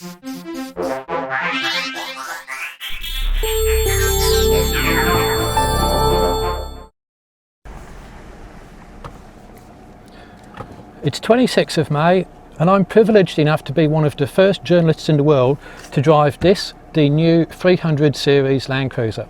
It's 26th of May and I'm privileged enough to be one of the first journalists in the world to drive the new 300 series Landcruiser.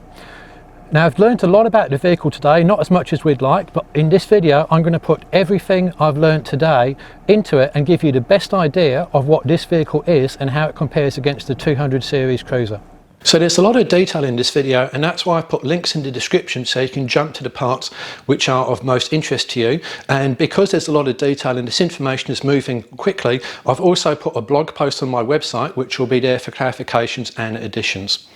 Now I've learned a lot about the vehicle today, not as much as we'd like, but in this video I'm going to put everything I've learned today into it and give you the best idea of what this vehicle is and how it compares against the 200 series cruiser. So there's a lot of detail in this video, and that's why I've put links in the description so you can jump to the parts which are of most interest to you. And because there's a lot of detail and this information is moving quickly, I've also put a blog post on my website which will be there for clarifications and additions.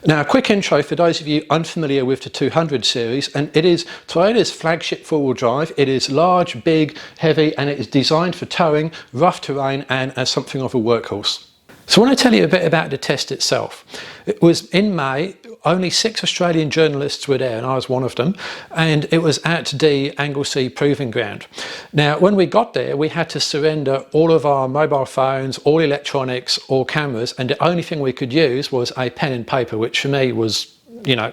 Now a quick intro for those of you unfamiliar with the 200 series, and it is Toyota's flagship four-wheel drive. It is large, big, heavy, and it is designed for towing, rough terrain, and as something of a workhorse. So I want to tell you a bit about the test itself. It was in May. Only 6 Australian journalists were there and I was one of them, and it was at the Anglesey Proving Ground. Now when we got there we had to surrender all of our mobile phones, all electronics, all cameras, and the only thing we could use was a pen and paper, which for me was, you know,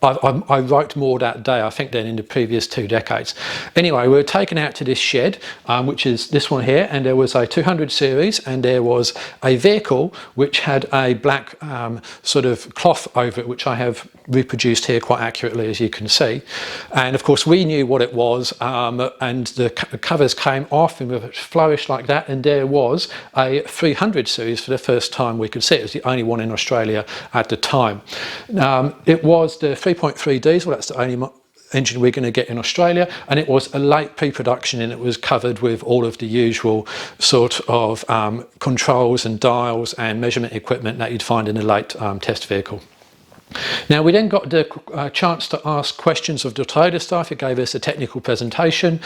I wrote more that day I think than in the previous 2 decades. Anyway, we were taken out to this shed, which is this one here, and there was a 200 series and there was a vehicle which had a black sort of cloth over it, which I have reproduced here quite accurately, as you can see. And of course we knew what it was, and the covers came off and with a flourish like that, and there was a 300 series for the first time we could see. It was the only one in Australia at the time. It was the 3.3 diesel, that's the only engine we're going to get in Australia, and it was a late pre-production, and it was covered with all of the usual sort of controls and dials and measurement equipment that you'd find in a late test vehicle. Now we then got the chance to ask questions of the Toyota staff. It gave us a technical presentation.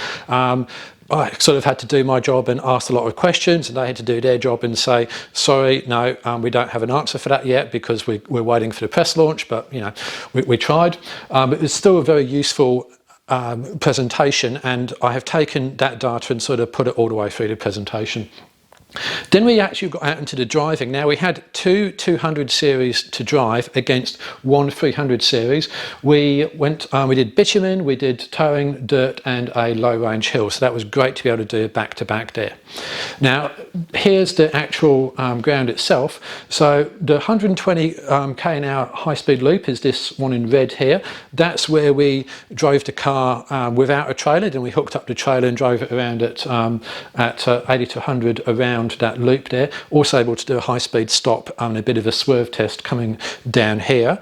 I sort of had to do my job and ask a lot of questions, and they had to do their job and say, sorry, no, we don't have an answer for that yet because we're waiting for the press launch, but you know, we tried. It was still a very useful presentation, and I have taken that data and sort of put it all the way through the presentation. Then we actually got out into the driving. Now we had 2 200 series to drive against 1 300 series. We went, we did bitumen, we did towing, dirt, and a low range hill. So that was great to be able to do back to back there. Now here's the actual ground itself. So the 120 km/h high speed loop is this one in red here. That's where we drove the car without a trailer. Then we hooked up the trailer and drove it around at 80 to 100 around that loop there. Also able to do a high-speed stop and a bit of a swerve test coming down here,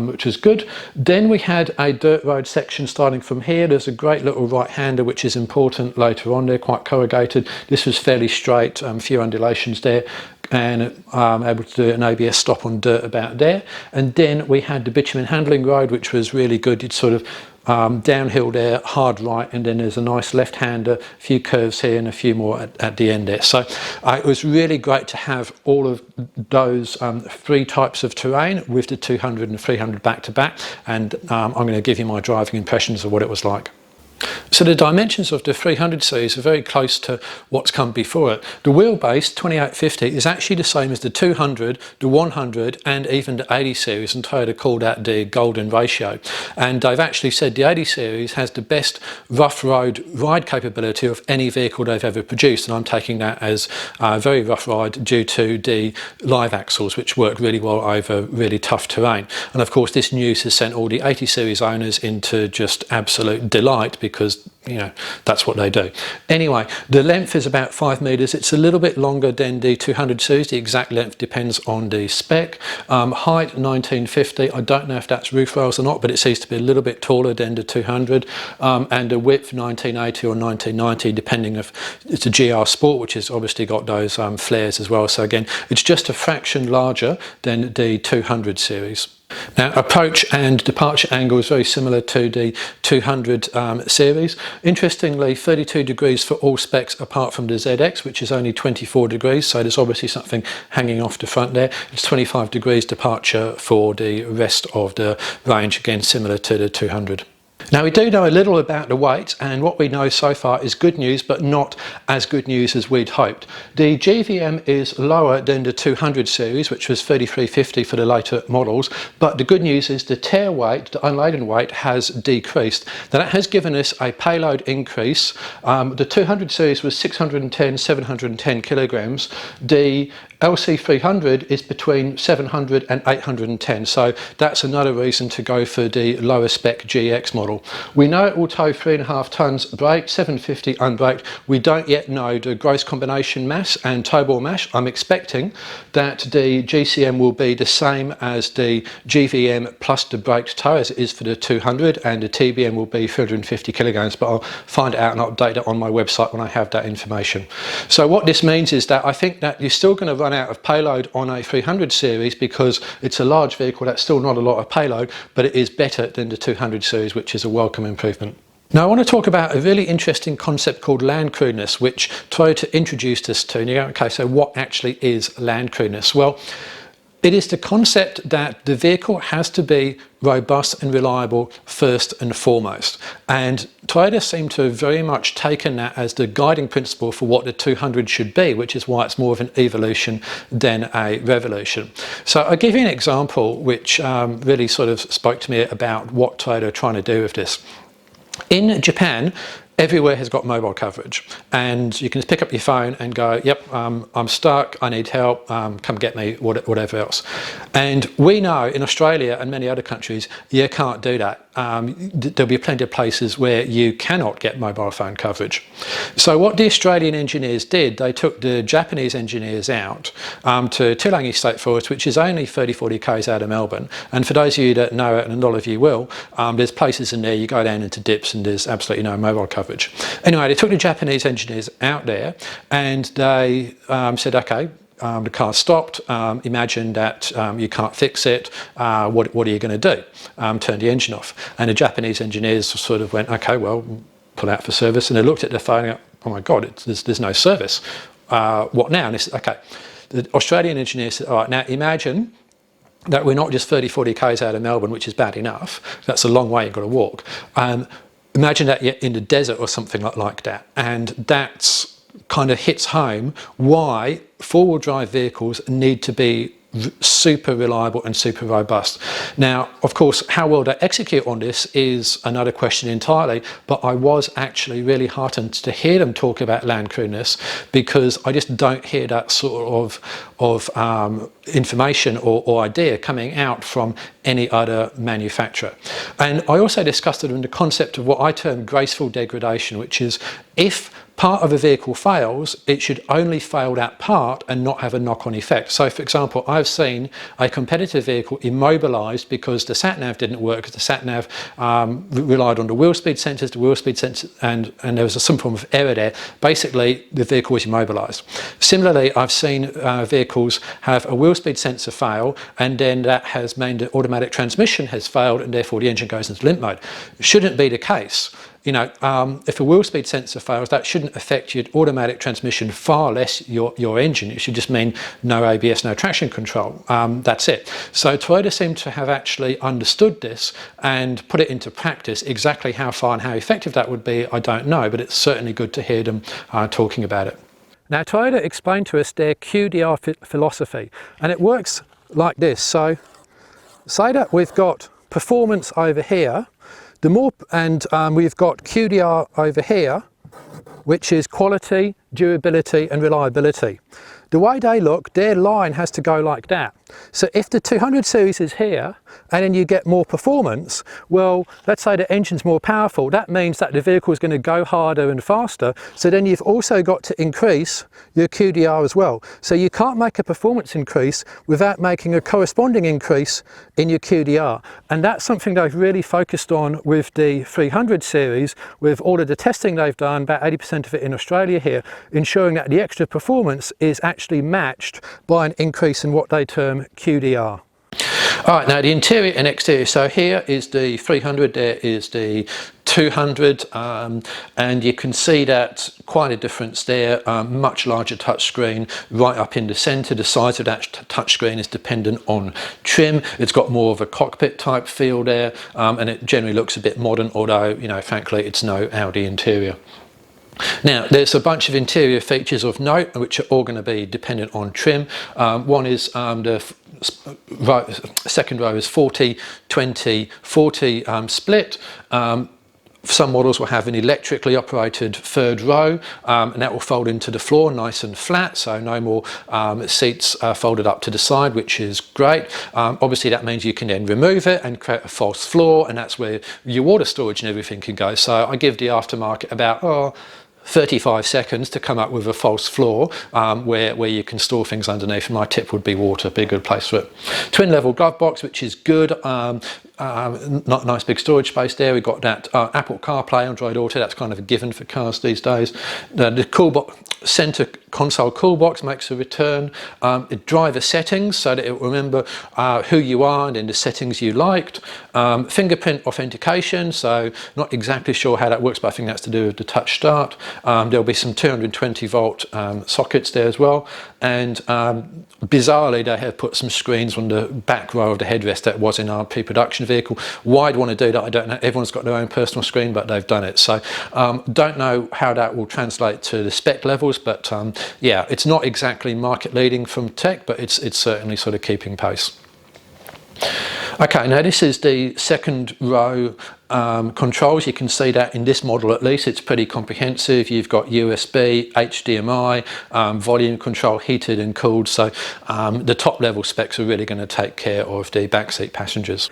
which was good. Then we had a dirt road section starting from here. There's a great little right-hander which is important later on. They're quite corrugated. This was fairly straight, a few undulations there, and able to do an ABS stop on dirt about there. And then we had the bitumen handling road, which was really good. You'd sort of downhill there, hard right, and then there's a nice left-hander, a few curves here and a few more at the end there. So it was really great to have all of those 3 types of terrain with the 200 and 300 back to back, and I'm going to give you my driving impressions of what it was like. So the dimensions of the 300 series are very close to what's come before it. The wheelbase 2850 is actually the same as the 200, the 100 and even the 80 series, and Toyota called that the golden ratio. And they've actually said the 80 series has the best rough road ride capability of any vehicle they've ever produced, and I'm taking that as a very rough ride due to the live axles, which work really well over really tough terrain. And of course this news has sent all the 80 series owners into just absolute delight, because you know that's what they do. Anyway, the length is about 5 meters. It's a little bit longer than the 200 series. The exact length depends on the spec. Height 1950. I don't know if that's roof rails or not, but it seems to be a little bit taller than the 200. And the width 1980 or 1990, depending if it's a GR Sport, which has obviously got those flares as well. So again, it's just a fraction larger than the 200 series. Now approach and departure angle is very similar to the 200 series. Interestingly, 32 degrees for all specs apart from the ZX, which is only 24 degrees, so there's obviously something hanging off the front there. It's 25 degrees departure for the rest of the range, again similar to the 200. Now we do know a little about the weight, and what we know so far is good news, but not as good news as we'd hoped. The GVM is lower than the 200 series, which was 3350 for the later models, but the good news is the tare weight, the unladen weight, has decreased. Now that has given us a payload increase. The 200 series was 610, 710 kilograms. The LC300 is between 700 and 810, so that's another reason to go for the lower spec GX model. We know it will tow 3.5 tonnes braked, 750 unbraked. We don't yet know the gross combination mass and tow ball mass. I'm expecting that the GCM will be the same as the GVM plus the braked tow as it is for the 200, and the TBM will be 350 kilograms, but I'll find it out and update it on my website when I have that information. So what this means is that I think that you're still going to run out of payload on a 300 series because it's a large vehicle. That's still not a lot of payload, but it is better than the 200 series, which is a welcome improvement. Now I want to talk about a really interesting concept called Landcrewness, which Toyota introduced us to. And you go, okay, so what actually is Landcrewness? Well, it is the concept that the vehicle has to be robust and reliable first and foremost. And Toyota seem to have very much taken that as the guiding principle for what the 200 should be, which is why it's more of an evolution than a revolution. So I'll give you an example which really sort of spoke to me about what Toyota are trying to do with this. In Japan, everywhere has got mobile coverage, and you can just pick up your phone and go, yep, I'm stuck, I need help, come get me, whatever else. And we know in Australia and many other countries you can't do that. There'll be plenty of places where you cannot get mobile phone coverage. So what the Australian engineers did, they took the Japanese engineers out to Tulangi State Forest, which is only 30-40 k's out of Melbourne. And for those of you that know it, and a lot of you will, there's places in there you go down into dips and there's absolutely no mobile coverage. Anyway, they took the Japanese engineers out there and they said, okay, the car stopped, imagine that you can't fix it, what are you going to do? Turn the engine off. And the Japanese engineers sort of went, okay, well, pull out for service. And they looked at their phone and go, oh my God, there's no service. What now? And they said, okay. The Australian engineers said, all right, now imagine that we're not just 30-40 k's out of Melbourne, which is bad enough. That's a long way you've got to walk. Imagine that you're in the desert or something like that. And that's kind of hits home why four-wheel drive vehicles need to be super reliable and super robust. Now, of course, how well they execute on this is another question entirely, but I was actually really heartened to hear them talk about Landcrewness, because I just don't hear that sort of information or idea coming out from any other manufacturer. And I also discussed it in the concept of what I term graceful degradation, which is if part of a vehicle fails, it should only fail that part and not have a knock-on effect. So for example, I've seen a competitive vehicle immobilised because the sat-nav didn't work, because the sat-nav relied on the wheel speed sensors, and there was some form of error there. Basically, the vehicle was immobilised. Similarly, I've seen vehicles have a wheel speed sensor fail, and then that has meant the automatic transmission has failed, and therefore the engine goes into limp mode. Shouldn't be the case. You know, if a wheel speed sensor fails, that shouldn't affect your automatic transmission, far less your engine. It should just mean no ABS, no traction control. That's it. So Toyota seemed to have actually understood this and put it into practice. Exactly how far and how effective that would be, I don't know, but it's certainly good to hear them talking about it. Now, Toyota explained to us their QDR philosophy, and it works like this. So say that we've got performance over here, we've got QDR over here, which is quality, durability and reliability. The way they look, their line has to go like that. So if the 200 series is here and then you get more performance, well, let's say the engine's more powerful, that means that the vehicle is going to go harder and faster, so then you've also got to increase your QDR as well. So you can't make a performance increase without making a corresponding increase in your QDR, and that's something they've really focused on with the 300 series, with all of the testing they've done, about 80% of it in Australia here, ensuring that the extra performance is actually matched by an increase in what they term QDR. All right, now the interior and exterior. So here is the 300, there is the 200, and you can see that quite a difference there. Much larger touchscreen right up in the centre. The size of that touchscreen is dependent on trim. It's got more of a cockpit type feel there, and it generally looks a bit modern, although, you know, frankly, it's no Audi interior. Now, there's a bunch of interior features of note, which are all going to be dependent on trim. One is the second row is 40, 20, 40 split. Some models will have an electrically operated third row, and that will fold into the floor nice and flat, so no more seats folded up to the side, which is great. Obviously that means you can then remove it and create a false floor, and that's where your water storage and everything can go. So I give the aftermarket about 35 seconds to come up with a false floor where you can store things underneath. My tip would be water, be a good place for it. Twin level glove box, which is good. Not nice big storage space there. We've got that Apple CarPlay, Android Auto. That's kind of a given for cars these days. The center console cool box makes a return. Driver settings, so that it will remember who you are and then the settings you liked. Fingerprint authentication, so not exactly sure how that works, but I think that's to do with the touch start. There'll be some 220 volt sockets there as well, and bizarrely they have put some screens on the back row of the headrest that was in our pre-production vehicle. Why I'd want to do that, I don't know. Everyone's got their own personal screen, but they've done it. So don't know how that will translate to the spec levels, but yeah, it's not exactly market leading from tech, but it's certainly sort of keeping pace. Okay, now this is the second row controls. You can see that in this model at least, it's pretty comprehensive. You've got USB, HDMI, volume control, heated and cooled. So the top level specs are really going to take care of the backseat passengers.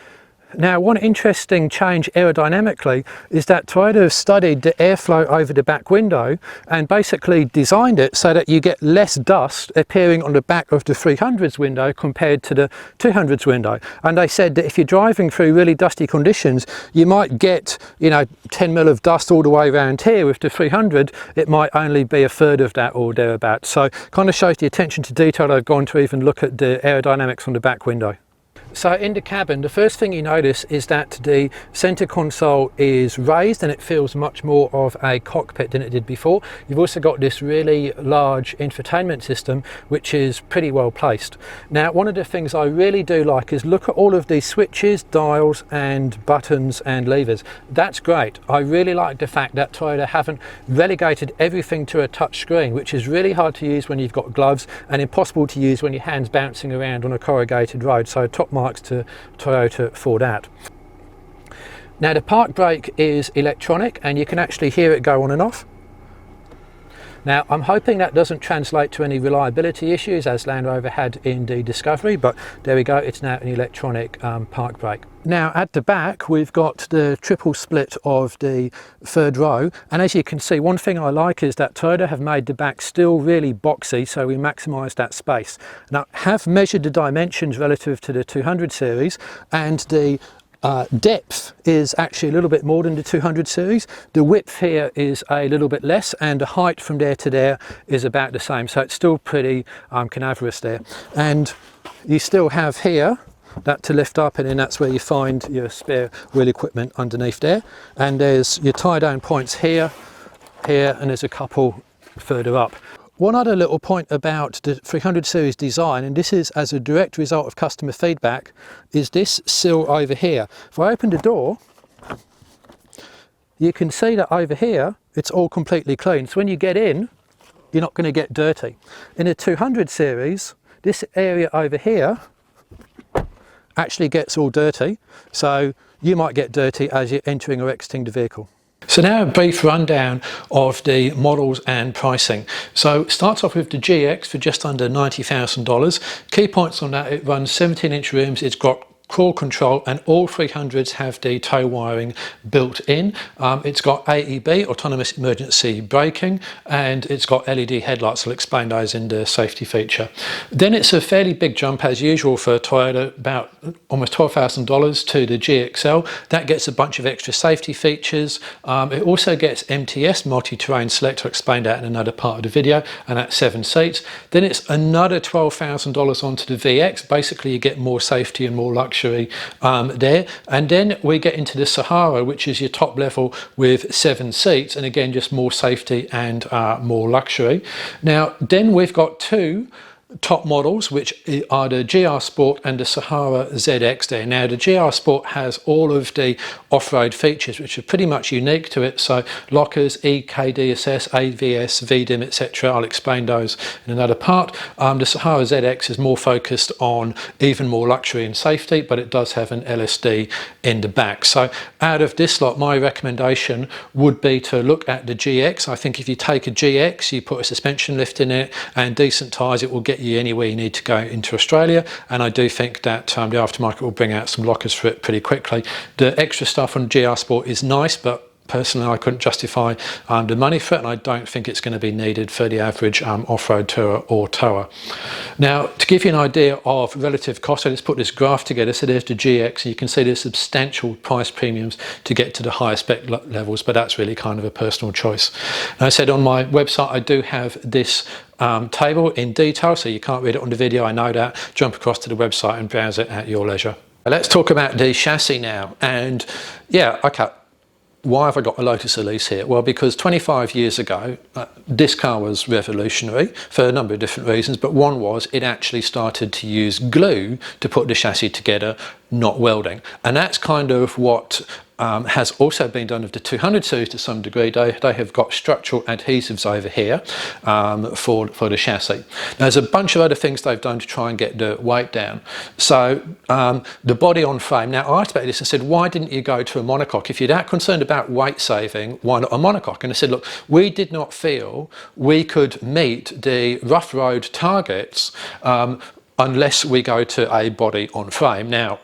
Now, one interesting change aerodynamically is that Toyota has studied the airflow over the back window and basically designed it so that you get less dust appearing on the back of the 300's window compared to the 200's window. And they said that if you're driving through really dusty conditions, you might get, you know, 10 mil of dust all the way around here. With the 300, it might only be a third of that or thereabouts. So kind of shows the attention to detail I've gone to even look at the aerodynamics on the back window. So in the cabin, the first thing you notice is that the center console is raised and it feels much more of a cockpit than it did before. You've also got this really large infotainment system, which is pretty well placed. Now, one of the things I really do like is look at all of these switches, dials and buttons and levers. That's great. I really like the fact that Toyota haven't relegated everything to a touch screen, which is really hard to use when you've got gloves and impossible to use when your hand's bouncing around on a corrugated road. So top marks to Toyota for that. Now, the park brake is electronic and you can actually hear it go on and off. Now, I'm hoping that doesn't translate to any reliability issues as Land Rover had in the Discovery, but there we go, it's now an electronic park brake. Now, at the back, we've got the triple split of the third row, and as you can see, one thing I like is that Toyota have made the back still really boxy, so we maximise that space. Now, have measured the dimensions relative to the 200 series, and the depth is actually a little bit more than the 200 series. The width here is a little bit less, and the height from there to there is about the same, so it's still pretty canaverous there. And you still have here that to lift up, and then that's where you find your spare wheel equipment underneath there. And there's your tie down points here, and there's a couple further up. One other little point about the 300 series design, and this is as a direct result of customer feedback, is this sill over here. If I open the door, you can see that over here it's all completely clean. So when you get in, you're not going to get dirty. In the 200 series, this area over here actually gets all dirty, so you might get dirty as you're entering or exiting the vehicle. So now a brief rundown of the models and pricing. So it starts off with the GX for just under $90,000. Key points on that: it runs 17-inch rims, it's got crawl control, and all 300s have the tow wiring built in. It's got AEB, autonomous emergency braking, and it's got LED headlights. I'll explain those in the safety feature. Then it's a fairly big jump as usual for Toyota, about almost $12,000 to the GXL. That gets a bunch of extra safety features. It also gets MTS, multi-terrain select. I'll explain that in another part of the video, and that's 7 seats. Then it's another $12,000 onto the VX. Basically you get more safety and more luxury luxury there. And then we get into the Sahara, which is your top level with 7 seats, and again just more safety and more luxury. Now then we've got two top models, which are the GR Sport and the Sahara ZX there. Now the GR Sport has all of the off-road features which are pretty much unique to it, so lockers, E-KDSS, AVS, VDIM, etc. I'll explain those in another part. The Sahara ZX is more focused on even more luxury and safety, but it does have an LSD in the back. So out of this lot, my recommendation would be to look at the GX. I think if you take a GX, you put a suspension lift in it and decent tyres, it will get you anywhere you need to go into Australia, and I do think that the aftermarket will bring out some lockers for it pretty quickly. The extra stuff on GR Sport is nice, but personally I couldn't justify the money for it, and I don't think it's going to be needed for the average off-road tourer or tower. Now to give you an idea of relative cost, so let's put this graph together. So there's the GX, and you can see there's substantial price premiums to get to the higher spec levels, but that's really kind of a personal choice. And I said on my website I do have this table in detail, so you can't read it on the video, I know that. Jump across to the website and browse it at your leisure. Let's talk about the chassis now. And yeah, okay, why have I got a Lotus Elise here? Well, because 25 years ago, this car was revolutionary for a number of different reasons, but one was it actually started to use glue to put the chassis together, not welding. And that's kind of what has also been done of the 200 series to some degree. They have got structural adhesives over here for the chassis. There's a bunch of other things they've done to try and get the weight down. So the body on frame, now I asked about this and said, why didn't you go to a monocoque? If you're that concerned about weight saving, why not a monocoque? And I said, look, we did not feel we could meet the rough road targets unless we go to a body on frame. Now,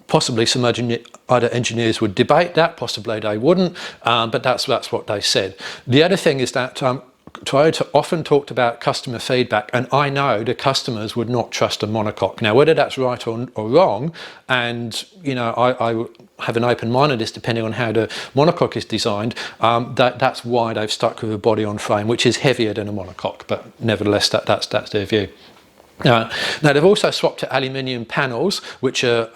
possibly some other engineers would debate that, possibly they wouldn't, but that's what they said. The other thing is that Toyota often talked about customer feedback, and I know the customers would not trust a monocoque. Now, whether that's right or wrong, and you know, I have an open mind on this depending on how the monocoque is designed, that's why they've stuck with a body on frame, which is heavier than a monocoque, but nevertheless that's their view. Now they've also swapped to aluminium panels, which are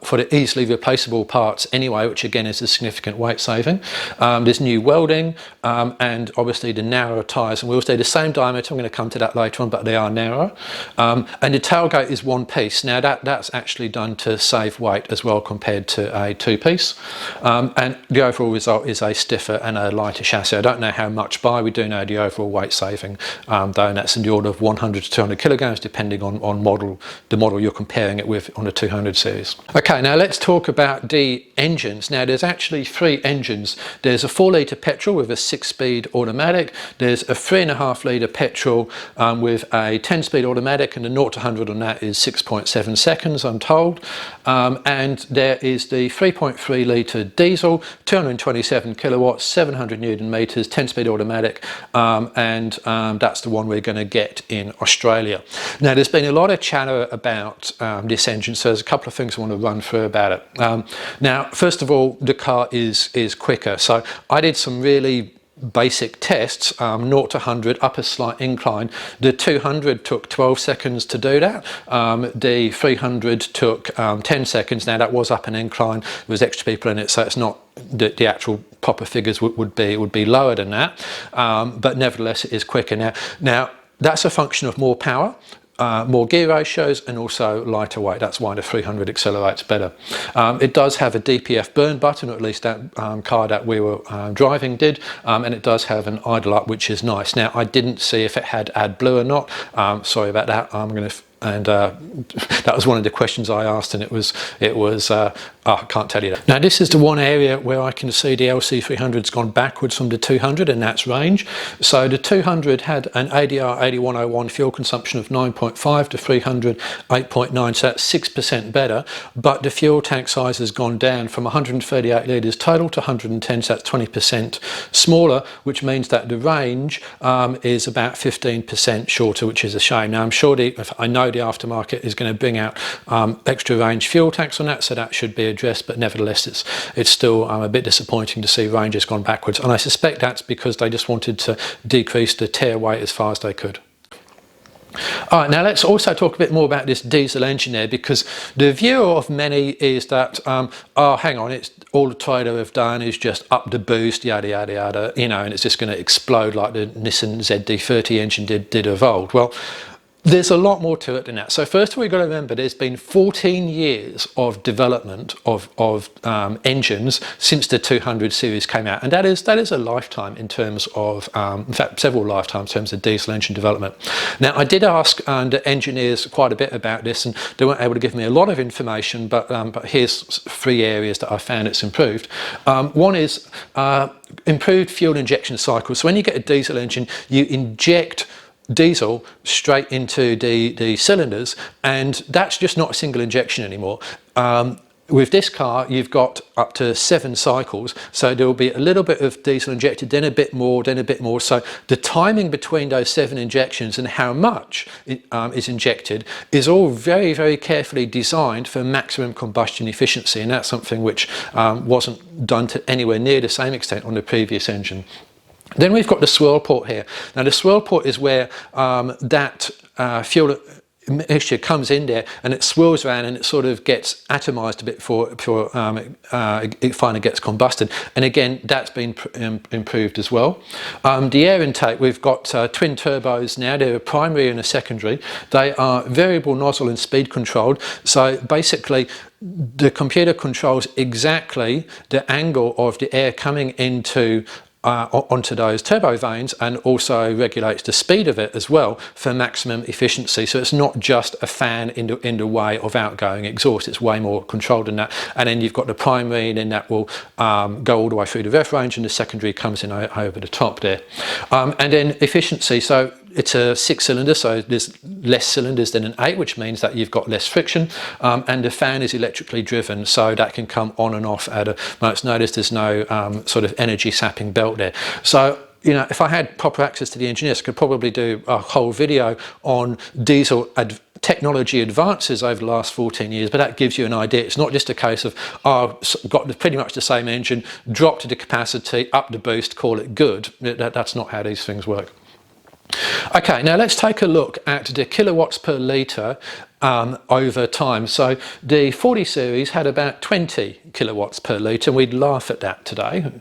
for the easily replaceable parts anyway, which again is a significant weight saving. There's new welding and obviously the narrower tyres and wheels. They're the same diameter, I'm going to come to that later on, but they are narrower. And the tailgate is one piece. Now that's actually done to save weight as well compared to a two-piece. And the overall result is a stiffer and a lighter chassis. I don't know how much by, we do know the overall weight saving though, and that's in the order of 100 to 200 kilograms depending on the model you're comparing it with on the 200 series. Okay, now let's talk about the engines. Now there's actually 3 engines. There's a 4-litre petrol with a 6-speed automatic. There's a 3.5 litre petrol with a 10-speed automatic, and the 0 to 100 on that is 6.7 seconds, I'm told. And there is the 3.3 litre diesel, 227 kilowatts, 700 newton meters, 10-speed automatic, and that's the one we're going to get in Australia. Now there's been a lot of chatter about this engine, so there's a couple of things I want to run through about it. Now first of all, the car is quicker. So I did some really basic tests, 0 to 100 up a slight incline. The 200 took 12 seconds to do that. The 300 took 10 seconds. Now that was up an incline, there was extra people in it, so it's not the actual proper figures would be lower than that, but nevertheless it is quicker. Now that's a function of more power, more gear ratios, and also lighter weight. That's why the 300 accelerates better. It does have a DPF burn button, or at least that car that we were driving did, and it does have an idle up, which is nice. Now I didn't see if it had AdBlue or not. Sorry about that. I'm going to and that was one of the questions I asked, and it was I can't tell you that. Now this is the one area where I can see the LC300's gone backwards from the 200, and that's range. So the 200 had an ADR 8101 fuel consumption of 9.5, to 300 8.9, so that's 6% better, but the fuel tank size has gone down from 138 litres total to 110, so that's 20% smaller, which means that the range is about 15% shorter, which is a shame. Now I'm sure I know the aftermarket is going to bring out extra range fuel tanks on that, so that should be addressed, but nevertheless it's still a bit disappointing to see range has gone backwards, and I suspect that's because they just wanted to decrease the tare weight as far as they could. All right, now let's also talk a bit more about this diesel engine there, because the view of many is that, oh, hang on, it's all the Toyota have done is just up the boost, yada, yada, yada, you know, and it's just going to explode like the Nissan ZD30 engine did of old. Well, there's a lot more to it than that. So first of all, you've got to remember there's been 14 years of development of engines since the 200 series came out, and that is a lifetime in terms of, in fact, several lifetimes in terms of diesel engine development. Now, I did ask the engineers quite a bit about this, and they weren't able to give me a lot of information, but here's 3 areas that I found it's improved. One is improved fuel injection cycle. So when you get a diesel engine, you inject diesel straight into the cylinders, and that's just not a single injection anymore. With this car, you've got up to 7 cycles, so there will be a little bit of diesel injected, then a bit more, then a bit more. So the timing between those 7 injections and how much is injected is all very, very carefully designed for maximum combustion efficiency, and that's something which wasn't done to anywhere near the same extent on the previous engine. Then we've got the swirl port here. Now the swirl port is where that fuel mixture comes in there and it swirls around and it sort of gets atomized a bit before it finally gets combusted. And again, that's been improved as well. The air intake, we've got twin turbos now. They're a primary and a secondary. They are variable nozzle and speed controlled. So basically, the computer controls exactly the angle of the air coming into onto those turbo vanes, and also regulates the speed of it as well for maximum efficiency. So it's not just a fan in the way of outgoing exhaust, it's way more controlled than that. And then you've got the primary, and then that will go all the way through the rev range, and the secondary comes in over the top there. And then efficiency, so it's a 6-cylinder, so there's less cylinders than an 8, which means that you've got less friction, and the fan is electrically driven, so that can come on and off at a moment's notice. There's no sort of energy sapping belt there. So, you know, if I had proper access to the engineers, I could probably do a whole video on diesel technology advances over the last 14 years, but that gives you an idea. It's not just a case of, oh, got pretty much the same engine, dropped the capacity, up the boost, call it good. That's not how these things work. Okay, now let's take a look at the kilowatts per litre over time. So the 40 series had about 20 kilowatts per litre, and we'd laugh at that today.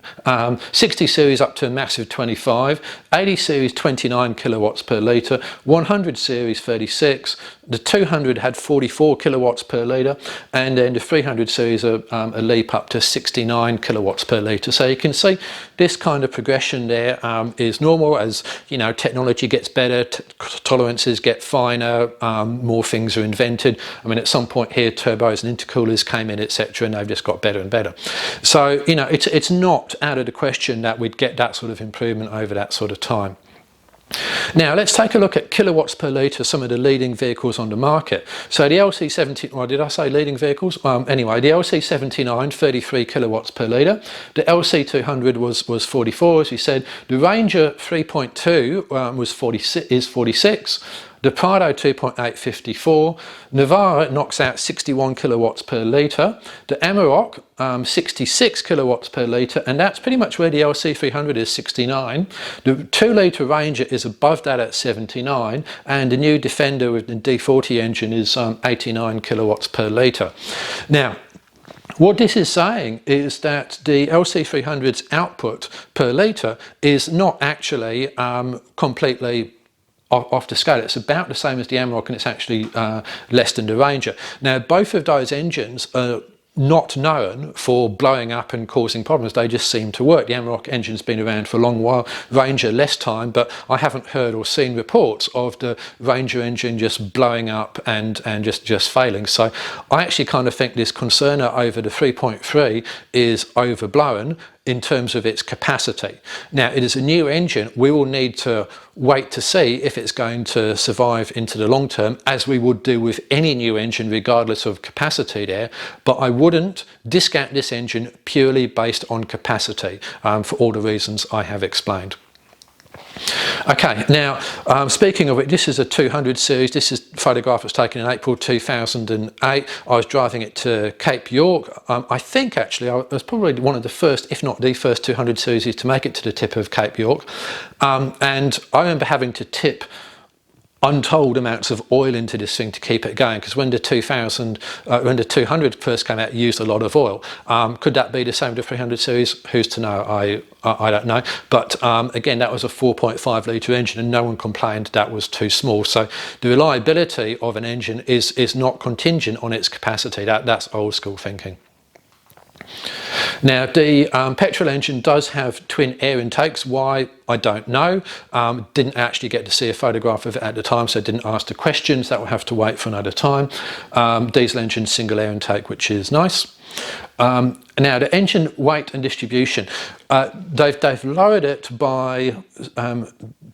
60 series up to a massive 25, 80 series 29 kilowatts per litre, 100 series 36, the 200 had 44 kilowatts per litre, and then the 300 series a leap up to 69 kilowatts per litre. So you can see this kind of progression there is normal as, you know, technology gets better, tolerances get finer, more things are invented. I mean, at some point here, turbos and intercoolers came in, etc., and they've just got better and better. So, you know, it's not out of the question that we'd get that sort of improvement over that sort of time. Now let's take a look at kilowatts per litre, some of the leading vehicles on the market. So the LC70, well, did I say leading vehicles? Anyway, the LC79, 33 kilowatts per litre. The LC200 was 44, as you said. The Ranger 3.2 is 46. The Prado 2.8, 54. Navara knocks out 61 kilowatts per litre. The Amarok, 66 kilowatts per litre, and that's pretty much where the LC300 is, 69. The 2-litre Ranger is above that at 79, and the new Defender with the D40 engine is 89 kilowatts per litre. Now, what this is saying is that the LC300's output per litre is not actually completely off the scale. It's about the same as the Amarok, and it's actually less than the Ranger. Now, both of those engines are not known for blowing up and causing problems. They just seem to work. The Amarok engine's been around for a long while, Ranger less time, but I haven't heard or seen reports of the Ranger engine just blowing up and just failing. So I actually kind of think this concern over the 3.3 is overblown in terms of its capacity. Now, it is a new engine. We will need to wait to see if it's going to survive into the long term, as we would do with any new engine regardless of capacity there, but I wouldn't discount this engine purely based on capacity for all the reasons I have explained. Okay, now speaking of it, this is a 200 series. This is a photograph was taken in April 2008. I was driving it to Cape York. I think actually I was probably one of the first, if not the first 200 series to make it to the tip of Cape York. And I remember having to tip untold amounts of oil into this thing to keep it going, because when the 200 first came out, it used a lot of oil. Could that be the same with the 300 series? Who's to know? I don't know. But again, that was a 4.5 litre engine, and no one complained that was too small. So the reliability of an engine is not contingent on its capacity. That's old school thinking. Now, the petrol engine does have twin air intakes. Why? I don't know. Didn't actually get to see a photograph of it at the time, so didn't ask the questions. That will have to wait for another time. Diesel engine, single air intake, which is nice. Now, the engine weight and distribution, they've lowered it by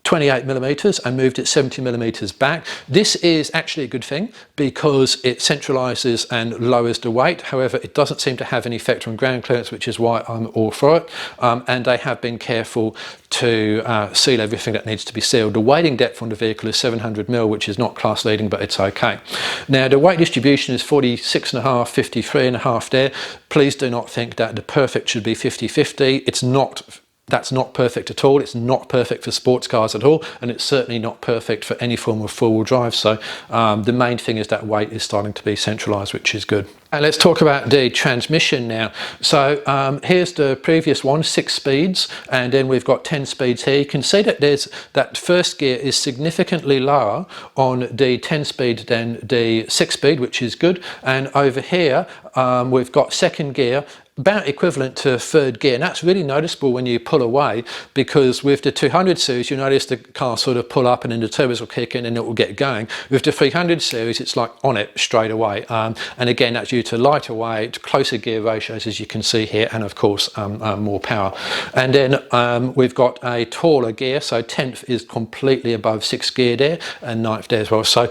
28 millimeters and moved it 70 millimeters back. This is actually a good thing because it centralizes and lowers the weight. However, it doesn't seem to have any effect on ground clearance, which is why I'm all for it. And they have been careful to seal everything that needs to be sealed. The wading depth on the vehicle is 700 mil, which is not class leading, but it's okay. Now, the weight distribution is 46.5, 53.5 there. Please do not think that the perfect should be 50-50. It's not. That's not perfect at all. It's not perfect for sports cars at all, and it's certainly not perfect for any form of four-wheel drive. So the main thing is that weight is starting to be centralized, which is good. And let's talk about the transmission now. So here's the previous one, 6 speeds, and then we've got 10 speeds here. You can see that that first gear is significantly lower on the 10 speed than the 6 speed, which is good. And over here we've got second gear about equivalent to third gear, and that's really noticeable when you pull away, because with the 200 series you notice the car sort of pull up and then the turbos will kick in and it will get going. With the 300 series it's like on it straight away, and again that's due to lighter weight, closer gear ratios as you can see here, and of course more power. And then we've got a taller gear, so 10th is completely above 6th gear there, and 9th there as well. So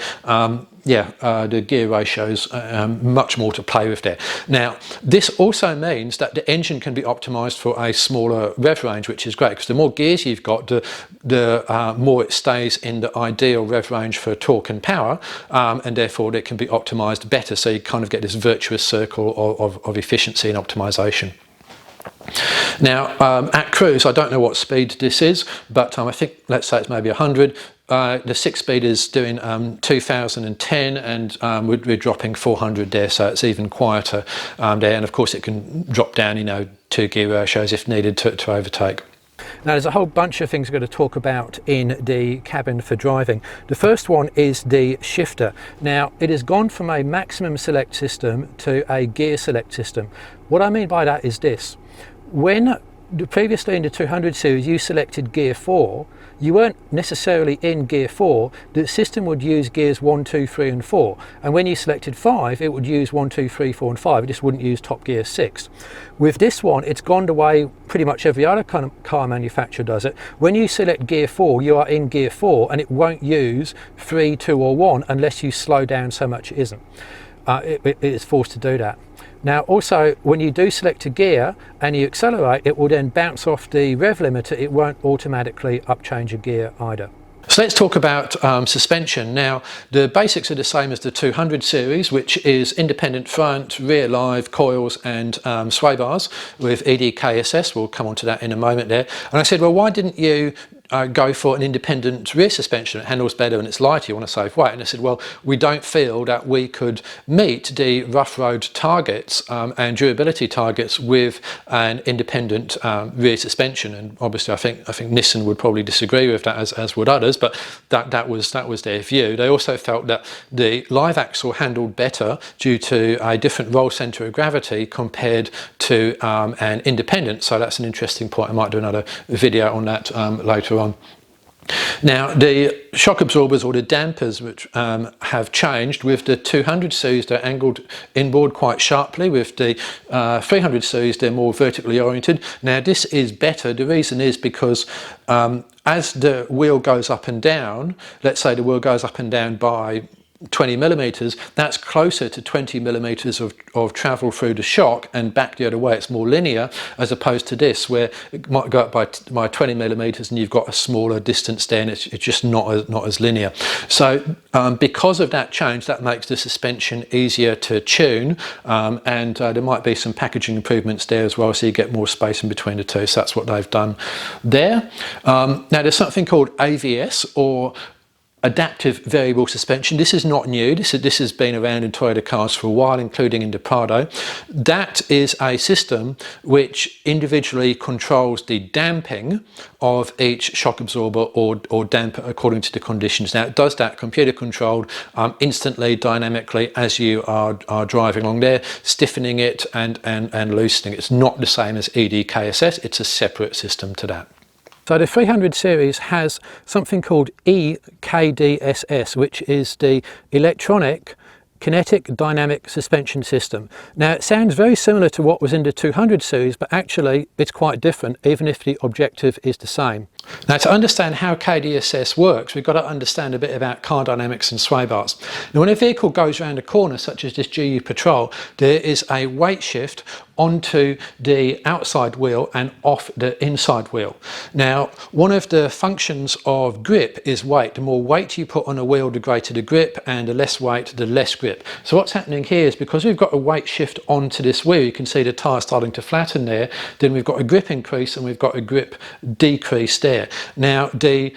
the gear ratios much more to play with there. Now, this also means that the engine can be optimized for a smaller rev range, which is great, because the more gears you've got, the more it stays in the ideal rev range for torque and power, and therefore it can be optimized better. So you kind of get this virtuous circle of efficiency and optimization. Now, at cruise, I don't know what speed this is, but I think, let's say it's maybe 100. The 6 speed is doing 2010, and we're dropping 400 there, so it's even quieter there. And of course it can drop down, 2 gear ratios if needed to overtake. Now, there's a whole bunch of things we're going to talk about in the cabin for driving. The first one is the shifter. Now, it has gone from a maximum select system to a gear select system. What I mean by that is this. When previously in the 200 series you selected gear 4, you weren't necessarily in gear 4. The system would use gears 1, 2, 3 and 4, and when you selected 5 it would use 1, 2, 3, 4 and 5. It just wouldn't use top gear 6. With this one it's gone the way pretty much every other kind of car manufacturer does it. When you select gear 4 you are in gear 4, and it won't use 3, 2 or 1 unless you slow down so much it isn't. It is forced to do that. Now also, when you do select a gear and you accelerate, it will then bounce off the rev limiter. It won't automatically up change a gear either. So let's talk about suspension. Now, the basics are the same as the 200 series, which is independent front, rear live, coils and sway bars with E-KDSS. We'll come on to that in a moment there. And I said, well, why didn't you go for an independent rear suspension? It handles better and it's lighter, you want to save weight. And I said, well, we don't feel that we could meet the rough road targets and durability targets with an independent rear suspension. And obviously I think Nissan would probably disagree with that, as would others, but that was their view. They also felt that the live axle handled better due to a different roll centre of gravity compared to an independent. So that's an interesting point. I might do another video on that later on. Now, the shock absorbers or the dampers, which have changed with the 200 series, they're angled inboard quite sharply. With the 300 series, they're more vertically oriented. Now, this is better. The reason is because as the wheel goes up and down, let's say the wheel goes up and down by 20 millimeters, that's closer to 20 millimeters of travel through the shock and back the other way. It's more linear, as opposed to this where it might go up by 20 millimeters and you've got a smaller distance there, and it's just not as linear. So because of that change, that makes the suspension easier to tune, and there might be some packaging improvements there as well, so you get more space in between the two. So that's what they've done there. Now, there's something called AVS, or adaptive variable suspension. This is not new. This has been around in Toyota cars for a while, including in the Prado. That is a system which individually controls the damping of each shock absorber or damper according to the conditions. Now, it does that computer controlled instantly, dynamically, as you are driving along there, stiffening it and loosening it. It's not the same as E-KDSS. It's a separate system to that. So the 300 series has something called E-KDSS, which is the electronic kinetic dynamic suspension system. Now, it sounds very similar to what was in the 200 series, but actually it's quite different, even if the objective is the same. Now, to understand how KDSS works, we've got to understand a bit about car dynamics and sway bars. Now, when a vehicle goes around a corner, such as this GU Patrol, there is a weight shift onto the outside wheel and off the inside wheel. Now, one of the functions of grip is weight. The more weight you put on a wheel, the greater the grip, and the less weight, the less grip. So what's happening here is, because we've got a weight shift onto this wheel, you can see the tyre starting to flatten there, then we've got a grip increase and we've got a grip decrease there. Now, the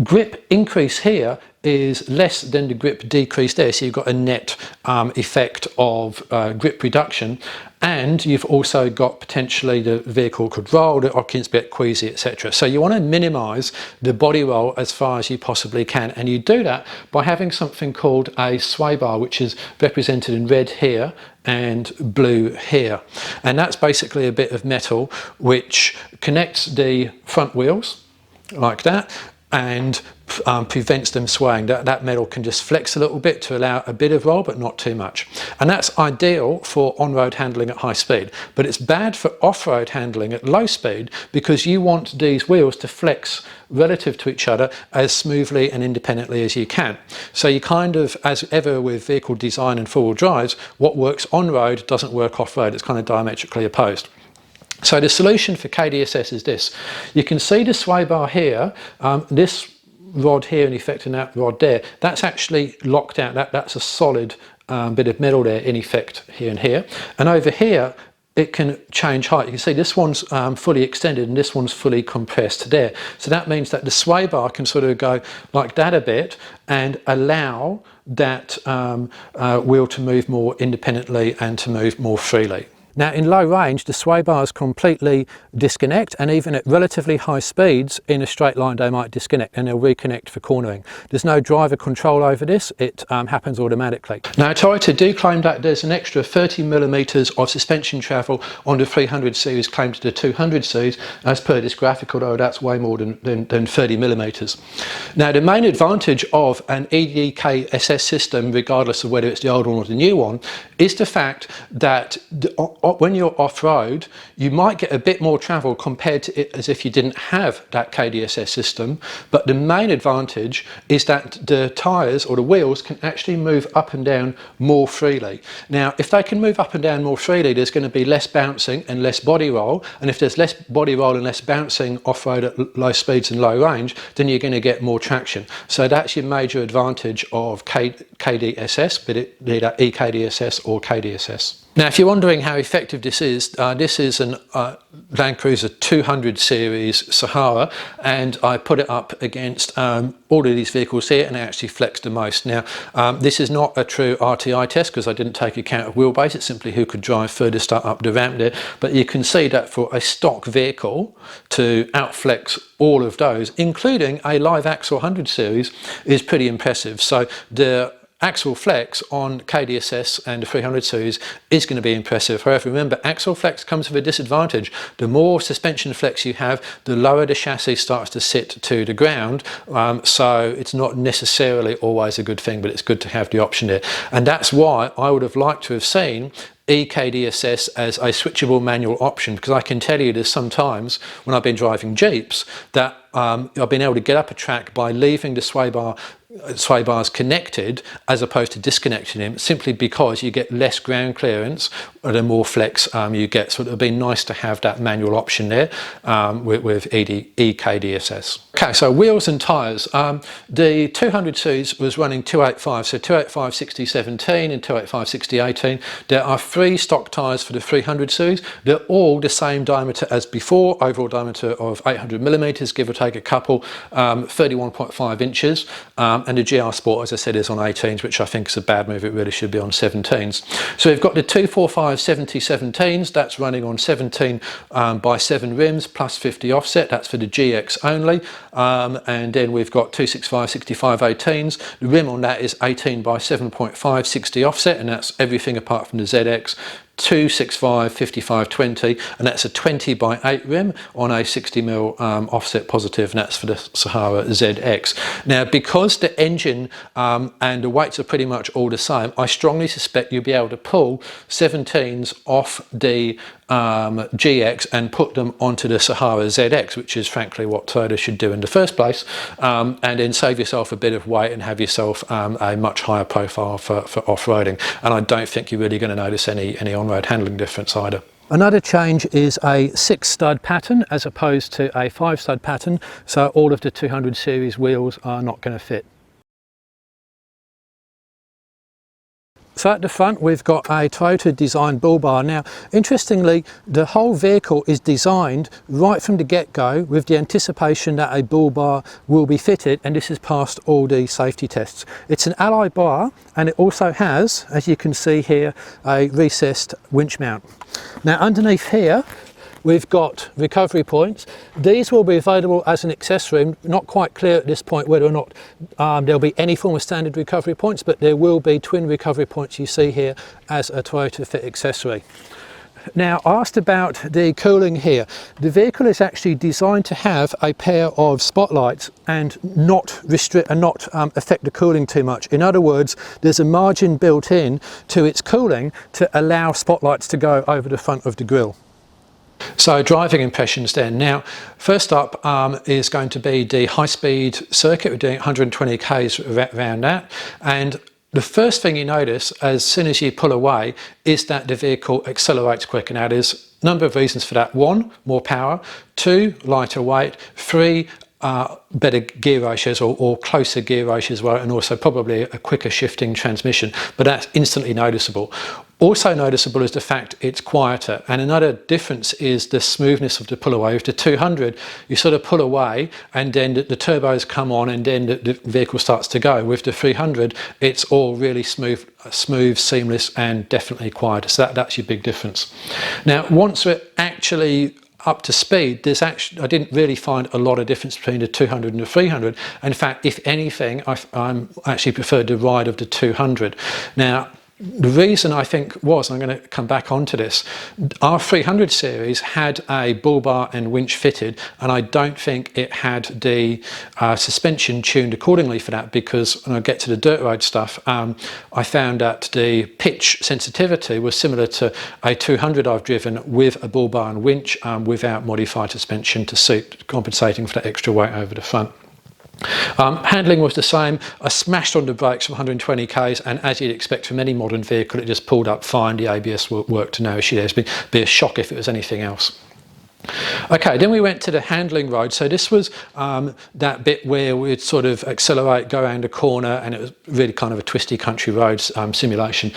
grip increase here is less than the grip decrease there, so you've got a net effect of grip reduction, and you've also got potentially the vehicle could roll, the occupants get queasy, etc. So you want to minimise the body roll as far as you possibly can, and you do that by having something called a sway bar, which is represented in red here and blue here, and that's basically a bit of metal which connects the front wheels like that and prevents them swaying. That metal can just flex a little bit to allow a bit of roll, but not too much. And that's ideal for on-road handling at high speed, but it's bad for off-road handling at low speed, because you want these wheels to flex relative to each other as smoothly and independently as you can. So you kind of, as ever with vehicle design and four-wheel drives, what works on-road doesn't work off-road. It's kind of diametrically opposed. So the solution for KDSS is this. You can see the sway bar here, this rod here in effect and that rod there, that's actually locked out. That's a solid bit of metal there in effect here and here. And over here, it can change height. You can see this one's fully extended and this one's fully compressed there. So that means that the sway bar can sort of go like that a bit and allow that wheel to move more independently and to move more freely. Now, in low range, the sway bars completely disconnect, and even at relatively high speeds in a straight line they might disconnect and they'll reconnect for cornering. There's no driver control over this, it happens automatically. Now, Toyota do claim that there's an extra 30mm of suspension travel on the 300 series claimed to the 200 series, as per this graphic, although that's way more than 30mm. Now, the main advantage of an E-KDSS system, regardless of whether it's the old one or the new one, is the fact that when you're off-road, you might get a bit more travel compared to it as if you didn't have that KDSS system, but the main advantage is that the tyres or the wheels can actually move up and down more freely. Now, if they can move up and down more freely, there's going to be less bouncing and less body roll, and if there's less body roll and less bouncing off-road at low speeds and low range, then you're going to get more traction. So that's your major advantage of KDSS, be it E-KDSS or KDSS. Now, if you're wondering how effective this is an Landcruiser 200 series Sahara, and I put it up against all of these vehicles here, and it actually flexed the most. Now, this is not a true RTI test because I didn't take account of wheelbase, it's simply who could drive furthest up the ramp there, but you can see that for a stock vehicle to outflex all of those, including a live axle 100 series, is pretty impressive. So the axle flex on KDSS and the 300 series is going to be impressive. However, remember, axle flex comes with a disadvantage. The more suspension flex you have, the lower the chassis starts to sit to the ground, so it's not necessarily always a good thing, but it's good to have the option there. And that's why I would have liked to have seen E-KDSS as a switchable manual option, because I can tell you there's sometimes when I've been driving Jeeps that I've been able to get up a track by leaving the sway bars connected as opposed to disconnecting them, simply because you get less ground clearance the more flex you get. So it would be nice to have that manual option there with E-KDSS. Okay, so wheels and tyres. The 200 series was running 285, so 285 60/17 and 285 60/18. There are 3 stock tyres for the 300 series. They're all the same diameter as before, overall diameter of 800mm, give or take take a couple, 31.5 inches, and the GR Sport, as I said, is on 18s, which I think is a bad move. It really should be on 17s. So we've got the 245 70/17s, that's running on 17 by 7 rims plus 50 offset, that's for the GX only, and then we've got 265 65/18s. The rim on that is 18 by 7.5 60 offset, and that's everything apart from the ZX. 265 55/20, and that's a 20 by 8 rim on a 60mm offset positive, and that's for the Sahara ZX. Now, because the engine and the weights are pretty much all the same, I strongly suspect you'll be able to pull 17s off the GX and put them onto the Sahara ZX, which is frankly what Toyota should do in the first place, and then save yourself a bit of weight and have yourself a much higher profile for off-roading. And I don't think you're really going to notice any on-road handling difference either. Another change is a 6-stud pattern as opposed to a 5-stud pattern, so all of the 200 series wheels are not going to fit. So at the front we've got a Toyota designed bull bar. Now interestingly, the whole vehicle is designed right from the get-go with the anticipation that a bull bar will be fitted, and this has passed all the safety tests. It's an alloy bar, and it also has, as you can see here, a recessed winch mount. Now underneath here we've got recovery points. These will be available as an accessory. Not quite clear at this point whether or not there'll be any form of standard recovery points, but there will be twin recovery points you see here as a Toyota Fit accessory. Now, asked about the cooling here. The vehicle is actually designed to have a pair of spotlights and not restrict and not affect the cooling too much. In other words, there's a margin built in to its cooling to allow spotlights to go over the front of the grille. So driving impressions then. Now, first up is going to be the high-speed circuit. We're doing 120 k's around that, and the first thing you notice as soon as you pull away is that the vehicle accelerates quicker. Now, there's a number of reasons for that. 1, more power. 2, lighter weight. 3, better gear ratios or closer gear ratios, and also probably a quicker shifting transmission, but that's instantly noticeable. Also noticeable is the fact it's quieter, and another difference is the smoothness of the pull away. With the 200, you sort of pull away and then the turbos come on and then the vehicle starts to go. With the 300, it's all really smooth, seamless, and definitely quieter. So that's your big difference. Now, once we're actually up to speed, I didn't really find a lot of difference between the 200 and the 300. In fact, if anything, I'm actually preferred the ride of the 200. Now, the reason I think was, and I'm going to come back onto this, our 300 series had a bull bar and winch fitted, and I don't think it had the suspension tuned accordingly for that, because when I get to the dirt road stuff, I found that the pitch sensitivity was similar to a 200 I've driven with a bull bar and winch without modified suspension to suit compensating for that extra weight over the front. Handling was the same. I smashed on the brakes from 120 k's, and as you'd expect from any modern vehicle, it just pulled up fine. The ABS worked to no issue. There'd be a shock if it was anything else. Okay, then we went to the handling road. So this was that bit where we'd sort of accelerate, go around a corner, and it was really kind of a twisty country road simulation.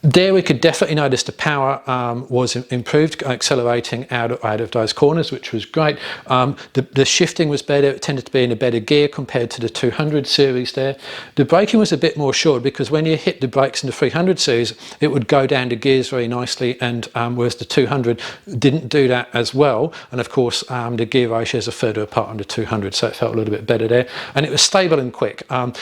There we could definitely notice the power was improved, accelerating out of those corners, which was great. The shifting was better. It tended to be in a better gear compared to the 200 series there. The braking was a bit more assured, because when you hit the brakes in the 300 series, it would go down to gears very nicely, and whereas the 200 didn't do that as well. And of course, the gear ratios are further apart on the 200, so it felt a little bit better there. And it was stable and quick. But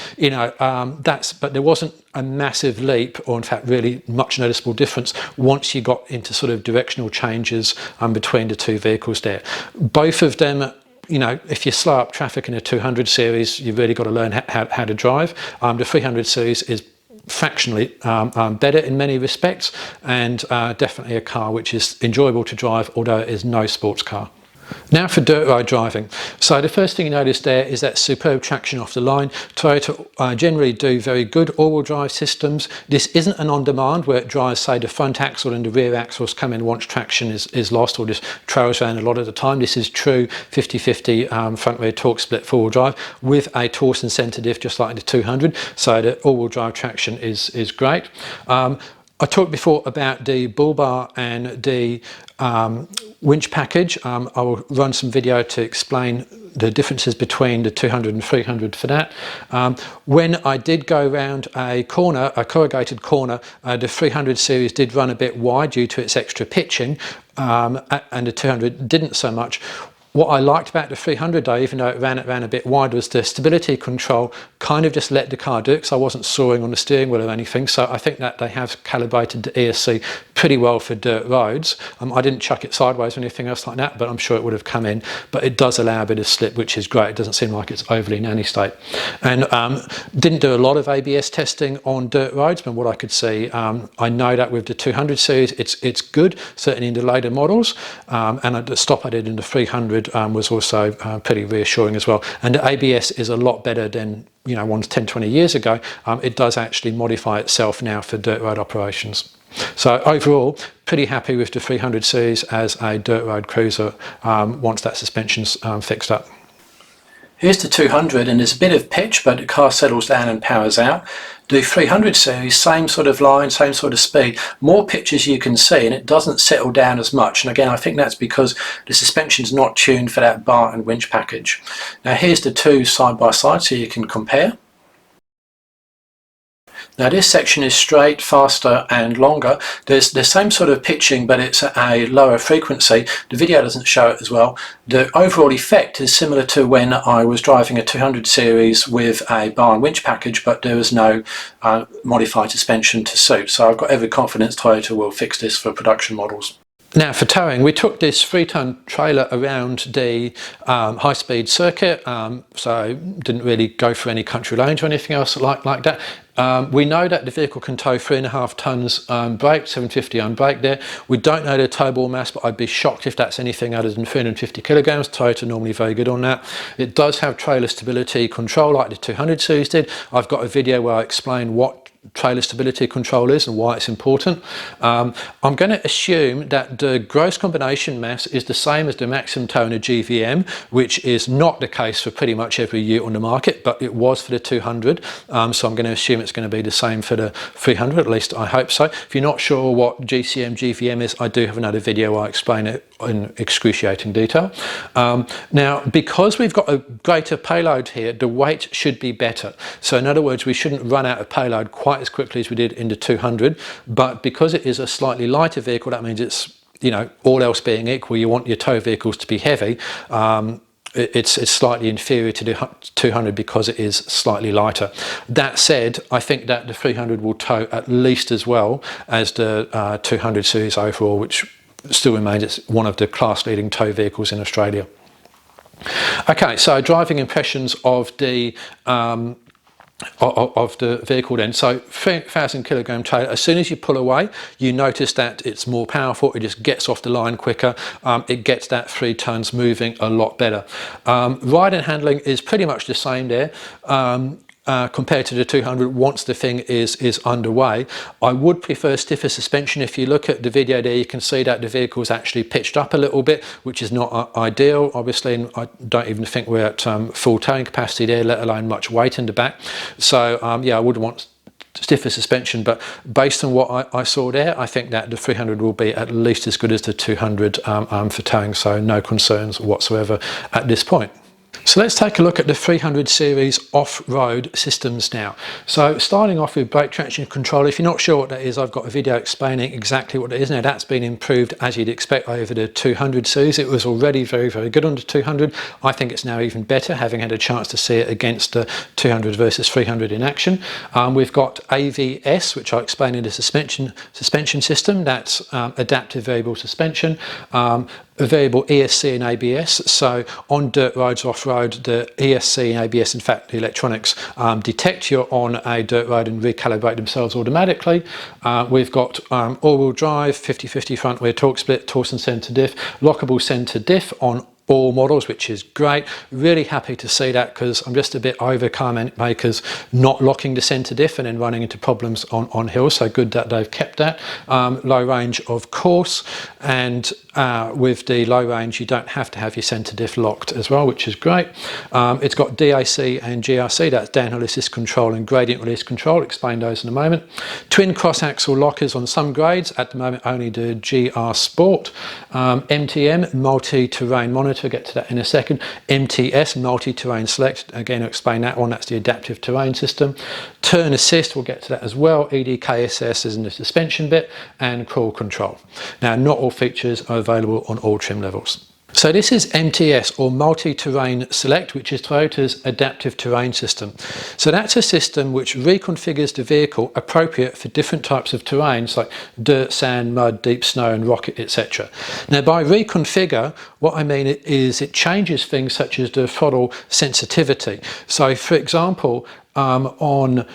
there wasn't a massive leap, or in fact really much noticeable difference once you got into sort of directional changes between the two vehicles there. Both of them, if you slow up traffic in a 200 series, you've really got to learn how to drive. The 300 series is fractionally better in many respects, and definitely a car which is enjoyable to drive, although it is no sports car. Now for dirt road driving. So the first thing you notice there is that superb traction off the line. Toyota generally do very good all-wheel drive systems. This isn't an on-demand where it drives, say, the front axle and the rear axles come in once traction is lost, or just trails around a lot of the time. This is true 50-50 front-rear torque split four-wheel drive with a torsion center diff, just like the 200. So the all-wheel drive traction is great. I talked before about the bull bar and the winch package. I will run some video to explain the differences between the 200 and 300 for that. When I did go around a corner, a corrugated corner, the 300 series did run a bit wide due to its extra pitching, and the 200 didn't so much. What I liked about the 300 though, even though it ran a bit wide, was the stability control kind of just let the car do it, because I wasn't soaring on the steering wheel or anything. So I think that they have calibrated the ESC pretty well for dirt roads. I didn't chuck it sideways or anything else like that, but I'm sure it would have come in. But it does allow a bit of slip, which is great. It doesn't seem like it's overly nanny state. And didn't do a lot of ABS testing on dirt roads, but what I could see, I know that with the 200 series, it's good, certainly in the later models. And at the stop I did in the 300 was also pretty reassuring as well. And the ABS is a lot better than, you know, ones 10-20 years ago. It does actually modify itself now for dirt road operations. So overall, pretty happy with the 300 series as a dirt road cruiser once that suspension's fixed up. Here's the 200, and there's a bit of pitch, but the car settles down and powers out. The 300 series, same sort of line, same sort of speed, more pitch as you can see, and it doesn't settle down as much. And again, I think that's because the suspension's not tuned for that bar and winch package. Now here's the two side by side so you can compare. Now this section is straight, faster and longer. There's the same sort of pitching, but it's at a lower frequency. The video doesn't show it as well. The overall effect is similar to when I was driving a 200 series with a bar and winch package, but there was no modified suspension to suit. So I've got every confidence Toyota will fix this for production models. Now for towing, we took this 3-ton trailer around the high-speed circuit, so didn't really go for any country lanes or anything else like that. We know that the vehicle can tow 3.5 tons brake, 750 on brake there. We don't know the tow ball mass, but I'd be shocked if that's anything other than 350 kilograms. Toyota are normally very good on that. It does have trailer stability control like the 200 series did. I've got a video where I explain what trailer stability control is and why it's important. I'm going to assume that the gross combination mass is the same as the maximum tow in a GVM, which is not the case for pretty much every ute on the market, but it was for the 200. So I'm going to assume it's going to be the same for the 300, at least I hope so. If you're not sure what GCM, GVM is, I do have another video where I explain it in excruciating detail. Now, because we've got a greater payload here, the weight should be better. So in other words, we shouldn't run out of payload quite as quickly as we did in the 200, but because it is a slightly lighter vehicle, that means it's, you know, all else being equal, you want your tow vehicles to be heavy. It's slightly inferior to the 200 because it is slightly lighter. That said, I think that the 300 will tow at least as well as the 200 series overall, which still remains it's one of the class-leading tow vehicles in Australia. Okay, so driving impressions of the vehicle then. So 3,000 kilogram trailer, as soon as you pull away, you notice that it's more powerful, it just gets off the line quicker, it gets that 3 tons moving a lot better. Ride and handling is pretty much the same there. Compared to the 200 once the thing is underway. I would prefer stiffer suspension. If you look at the video there, you can see that the vehicle is actually pitched up a little bit, which is not ideal, obviously, and I don't even think we're at full towing capacity there, let alone much weight in the back. So yeah, I would want stiffer suspension, but based on what I saw there, I think that the 300 will be at least as good as the 200 for towing, so no concerns whatsoever at this point. So let's take a look at the 300 series off-road systems now. So starting off with brake traction control, if you're not sure what that is, I've got a video explaining exactly what it is. Now that's been improved as you'd expect over the 200 series. It was already very, very good on the 200. I think it's now even better, having had a chance to see it against the 200 versus 300 in action. We've got AVS, which I explained in the suspension system. That's adaptive variable suspension. A variable ESC and ABS, so on dirt roads, off-road, the ESC and ABS, in fact the electronics, detect you're on a dirt road and recalibrate themselves automatically. We've got all-wheel drive, 50-50 front rear torque split, Torsen centre diff, lockable centre diff on all models, which is great. Really happy to see that, because I'm just a bit over car makers not locking the centre diff and then running into problems on hills, so good that they've kept that. Low range of course, and with the low range, you don't have to have your centre diff locked as well, which is great. It's got DAC and GRC, that's downhill assist control and gradient release control. I'll explain those in a moment. Twin cross-axle lockers on some grades, at the moment only the GR Sport. MTM, multi-terrain monitor, get to that in a second. MTS, multi-terrain select, again I'll explain that one, that's the adaptive terrain system. Turn assist, we'll get to that as well. E-KDSS is in the suspension bit, and crawl control. Now, not all features are available on all trim levels. So this is MTS, or multi-terrain select, which is Toyota's adaptive terrain system. So that's a system which reconfigures the vehicle appropriate for different types of terrains like dirt, sand, mud, deep snow and rock, etc. Now by reconfigure, what I mean is it changes things such as the throttle sensitivity. So for example, on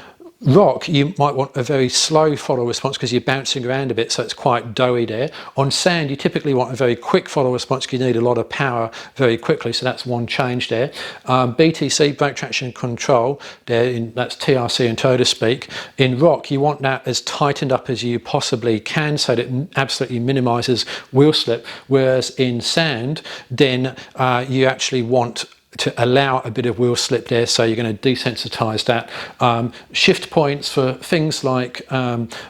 rock, you might want a very slow throttle response because you're bouncing around a bit, so it's quite doughy there. On sand, you typically want a very quick throttle response because you need a lot of power very quickly, so that's one change there. BTC, brake traction control, that's TRC and Toyota speak. In rock, you want that as tightened up as you possibly can so that it absolutely minimises wheel slip, whereas in sand, then you actually want to allow a bit of wheel slip there, so you're going to desensitize that. Shift points for things like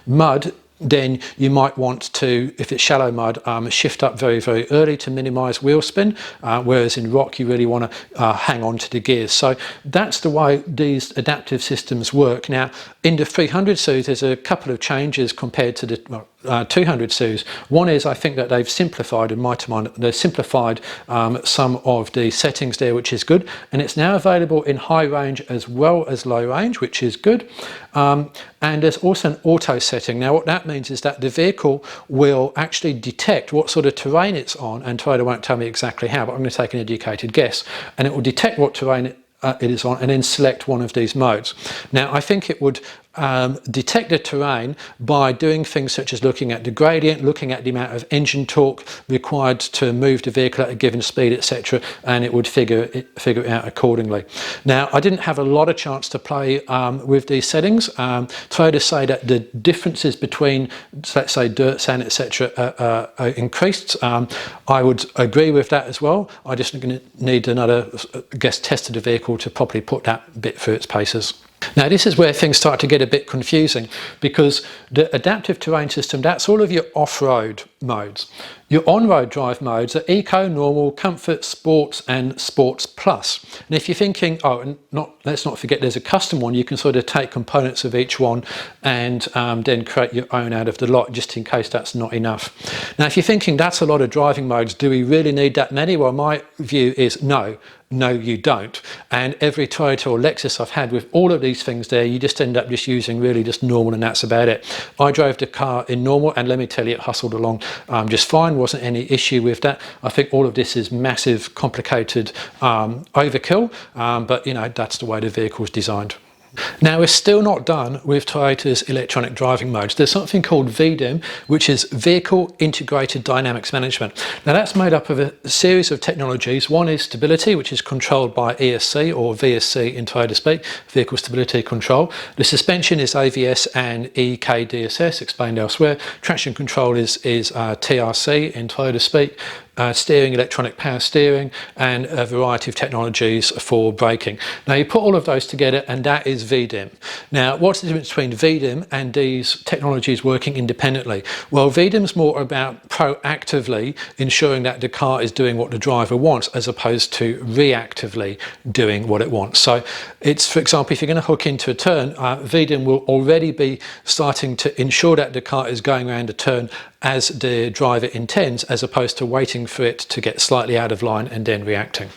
mud, then you might want to, if it's shallow mud, shift up very, very early to minimize wheel spin, whereas in rock you really want to hang on to the gears. So that's the way these adaptive systems work. Now, in the 300 series, there's a couple of changes compared to the 200 series. One is I think that they've simplified, in my mind, they've simplified some of the settings there, which is good, and it's now available in high range as well as low range, which is good. And there's also an auto setting. Now what that means is that the vehicle will actually detect what sort of terrain it's on, and Toyota won't tell me exactly how, but I'm going to take an educated guess, and it will detect what terrain it is on and then select one of these modes. Now I think it would detect the terrain by doing things such as looking at the gradient, looking at the amount of engine torque required to move the vehicle at a given speed, etc., and it would figure it out accordingly. Now, I didn't have a lot of chance to play with these settings. Toyota say that the differences between, let's say, dirt, sand, etc., are increased. I would agree with that as well. I just need another, test of the vehicle to properly put that bit through its paces. Now this is where things start to get a bit confusing, because the adaptive terrain system, that's all of your off-road modes. Your on-road drive modes are Eco, Normal, Comfort, Sports and Sports Plus. And if you're thinking, oh, and let's not forget there's a custom one, you can sort of take components of each one and then create your own out of the lot, just in case that's not enough. Now if you're thinking that's a lot of driving modes, do we really need that many? Well, my view is no, you don't. And every Toyota or Lexus I've had with all of these things there, you just end up just using really just normal, and that's about it. I drove the car in normal, and let me tell you, it hustled along just fine, wasn't any issue with that. I think all of this is massive, complicated overkill, but you know, that's the way the vehicle is designed. Now we're still not done with Toyota's electronic driving modes. There's something called VDIM, which is Vehicle Integrated Dynamics Management. Now that's made up of a series of technologies. One is stability, which is controlled by ESC or VSC in Toyota speak, Vehicle Stability Control. The suspension is AVS and E-KDSS, explained elsewhere. Traction control is TRC in Toyota speak. Steering, electronic power steering, and a variety of technologies for braking. Now you put all of those together and that is VDIM. Now what's the difference between VDIM and these technologies working independently? Well, VDIM is more about proactively ensuring that the car is doing what the driver wants, as opposed to reactively doing what it wants. So it's, for example, if you're going to hook into a turn, VDIM will already be starting to ensure that the car is going around a turn as the driver intends, as opposed to waiting for it to get slightly out of line and then reacting.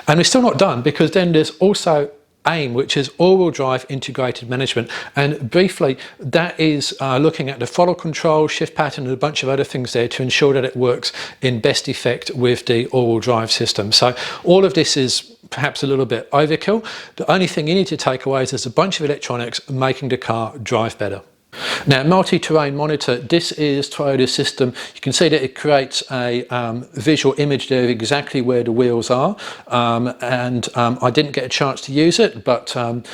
And we're still not done, because then there's also AIM, which is all-wheel drive integrated management, and briefly that is looking at the throttle control, shift pattern and a bunch of other things there to ensure that it works in best effect with the all-wheel drive system. So all of this is perhaps a little bit overkill. The only thing you need to take away is there's a bunch of electronics making the car drive better. Now, multi-terrain monitor, this is Toyota's system. You can see that it creates a visual image there of exactly where the wheels are, and I didn't get a chance to use it, but I've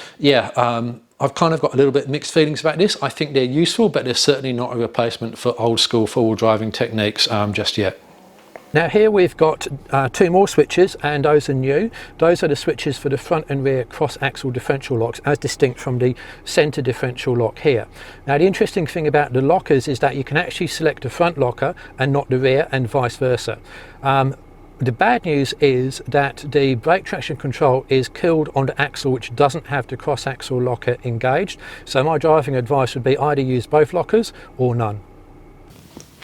kind of got a little bit mixed feelings about this. I think they're useful, but they're certainly not a replacement for old school four-wheel driving techniques just yet. Now here we've got two more switches, and those are new. Those are the switches for the front and rear cross-axle differential locks, as distinct from the centre differential lock here. Now the interesting thing about the lockers is that you can actually select the front locker and not the rear, and vice versa. The bad news is that the brake traction control is killed on the axle which doesn't have the cross-axle locker engaged. So my driving advice would be either use both lockers or none.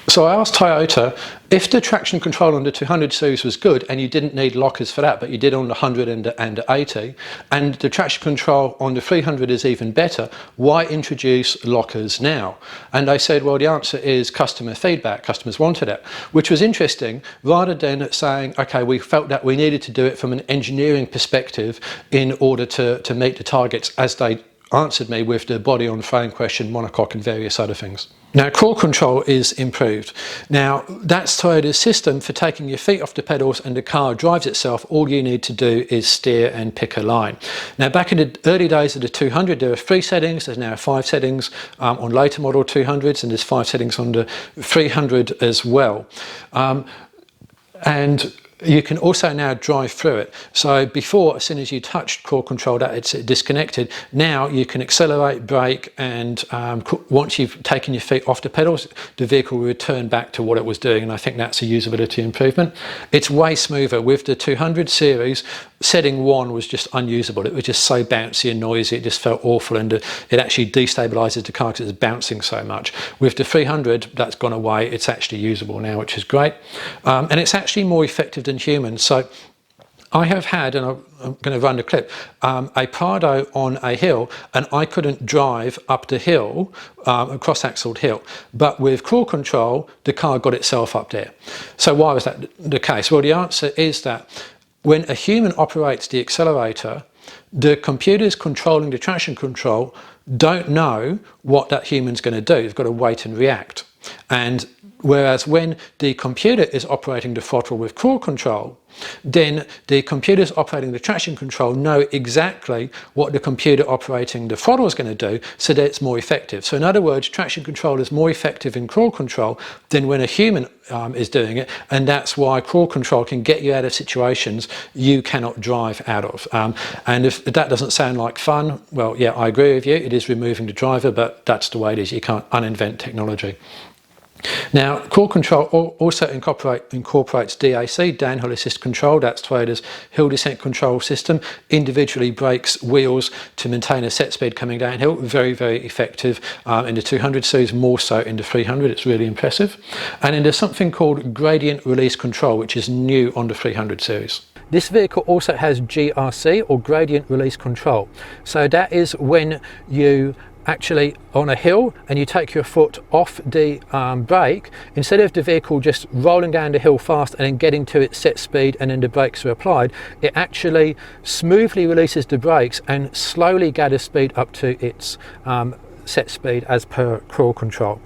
So I asked Toyota if the traction control on the 200 series was good and you didn't need lockers for that, but you did on the 100 and the 80, and the traction control on the 300 is even better, why introduce lockers now? And they said, well, the answer is customer feedback. Customers wanted it, which was interesting, rather than saying, okay, we felt that we needed to do it from an engineering perspective in order to meet the targets, as they answered me with the body on frame question, monocoque and various other things. Now crawl control is improved. Now that's Toyota's system for taking your feet off the pedals and the car drives itself. All you need to do is steer and pick a line. Now back in the early days of the 200 there were 3 settings, there's now 5 settings on later model 200s, and there's 5 settings on the 300 as well. And you can also now drive through it. So before, as soon as you touched crawl control, that it's disconnected. Now you can accelerate, brake, and once you've taken your feet off the pedals, the vehicle will return back to what it was doing, and I think that's a usability improvement. It's way smoother. With the 200 series, setting 1 was just unusable. It was just so bouncy and noisy, it just felt awful, and it actually destabilizes the car because it's bouncing so much. With the 300, that's gone away. It's actually usable now, which is great, and it's actually more effective than humans. So I have had, and I'm going to run the clip, a Prado on a hill, and I couldn't drive up the hill, a cross-axled hill, but with crawl control the car got itself up there. So why was that the case? Well, the answer is that when a human operates the accelerator, the computers controlling the traction control don't know what that human's going to do. They've got to wait and react. And whereas when the computer is operating the throttle with crawl control, then the computers operating the traction control know exactly what the computer operating the throttle is going to do, so that it's more effective. So in other words, traction control is more effective in crawl control than when a human is doing it, and that's why crawl control can get you out of situations you cannot drive out of. And if that doesn't sound like fun, well, yeah, I agree with you, it is removing the driver, but that's the way it is. You can't uninvent technology. Now, crawl control also incorporates DAC, downhill assist control. That's Toyota's hill descent control system. Individually brakes wheels to maintain a set speed coming downhill. Very, very effective in the 200 series, more so in the 300. It's really impressive. And then there's something called gradient release control, which is new on the 300 series. This vehicle also has GRC, or gradient release control. So that is when you actually on a hill and you take your foot off the brake, instead of the vehicle just rolling down the hill fast and then getting to its set speed and then the brakes are applied, it actually smoothly releases the brakes and slowly gathers speed up to its set speed as per crawl control.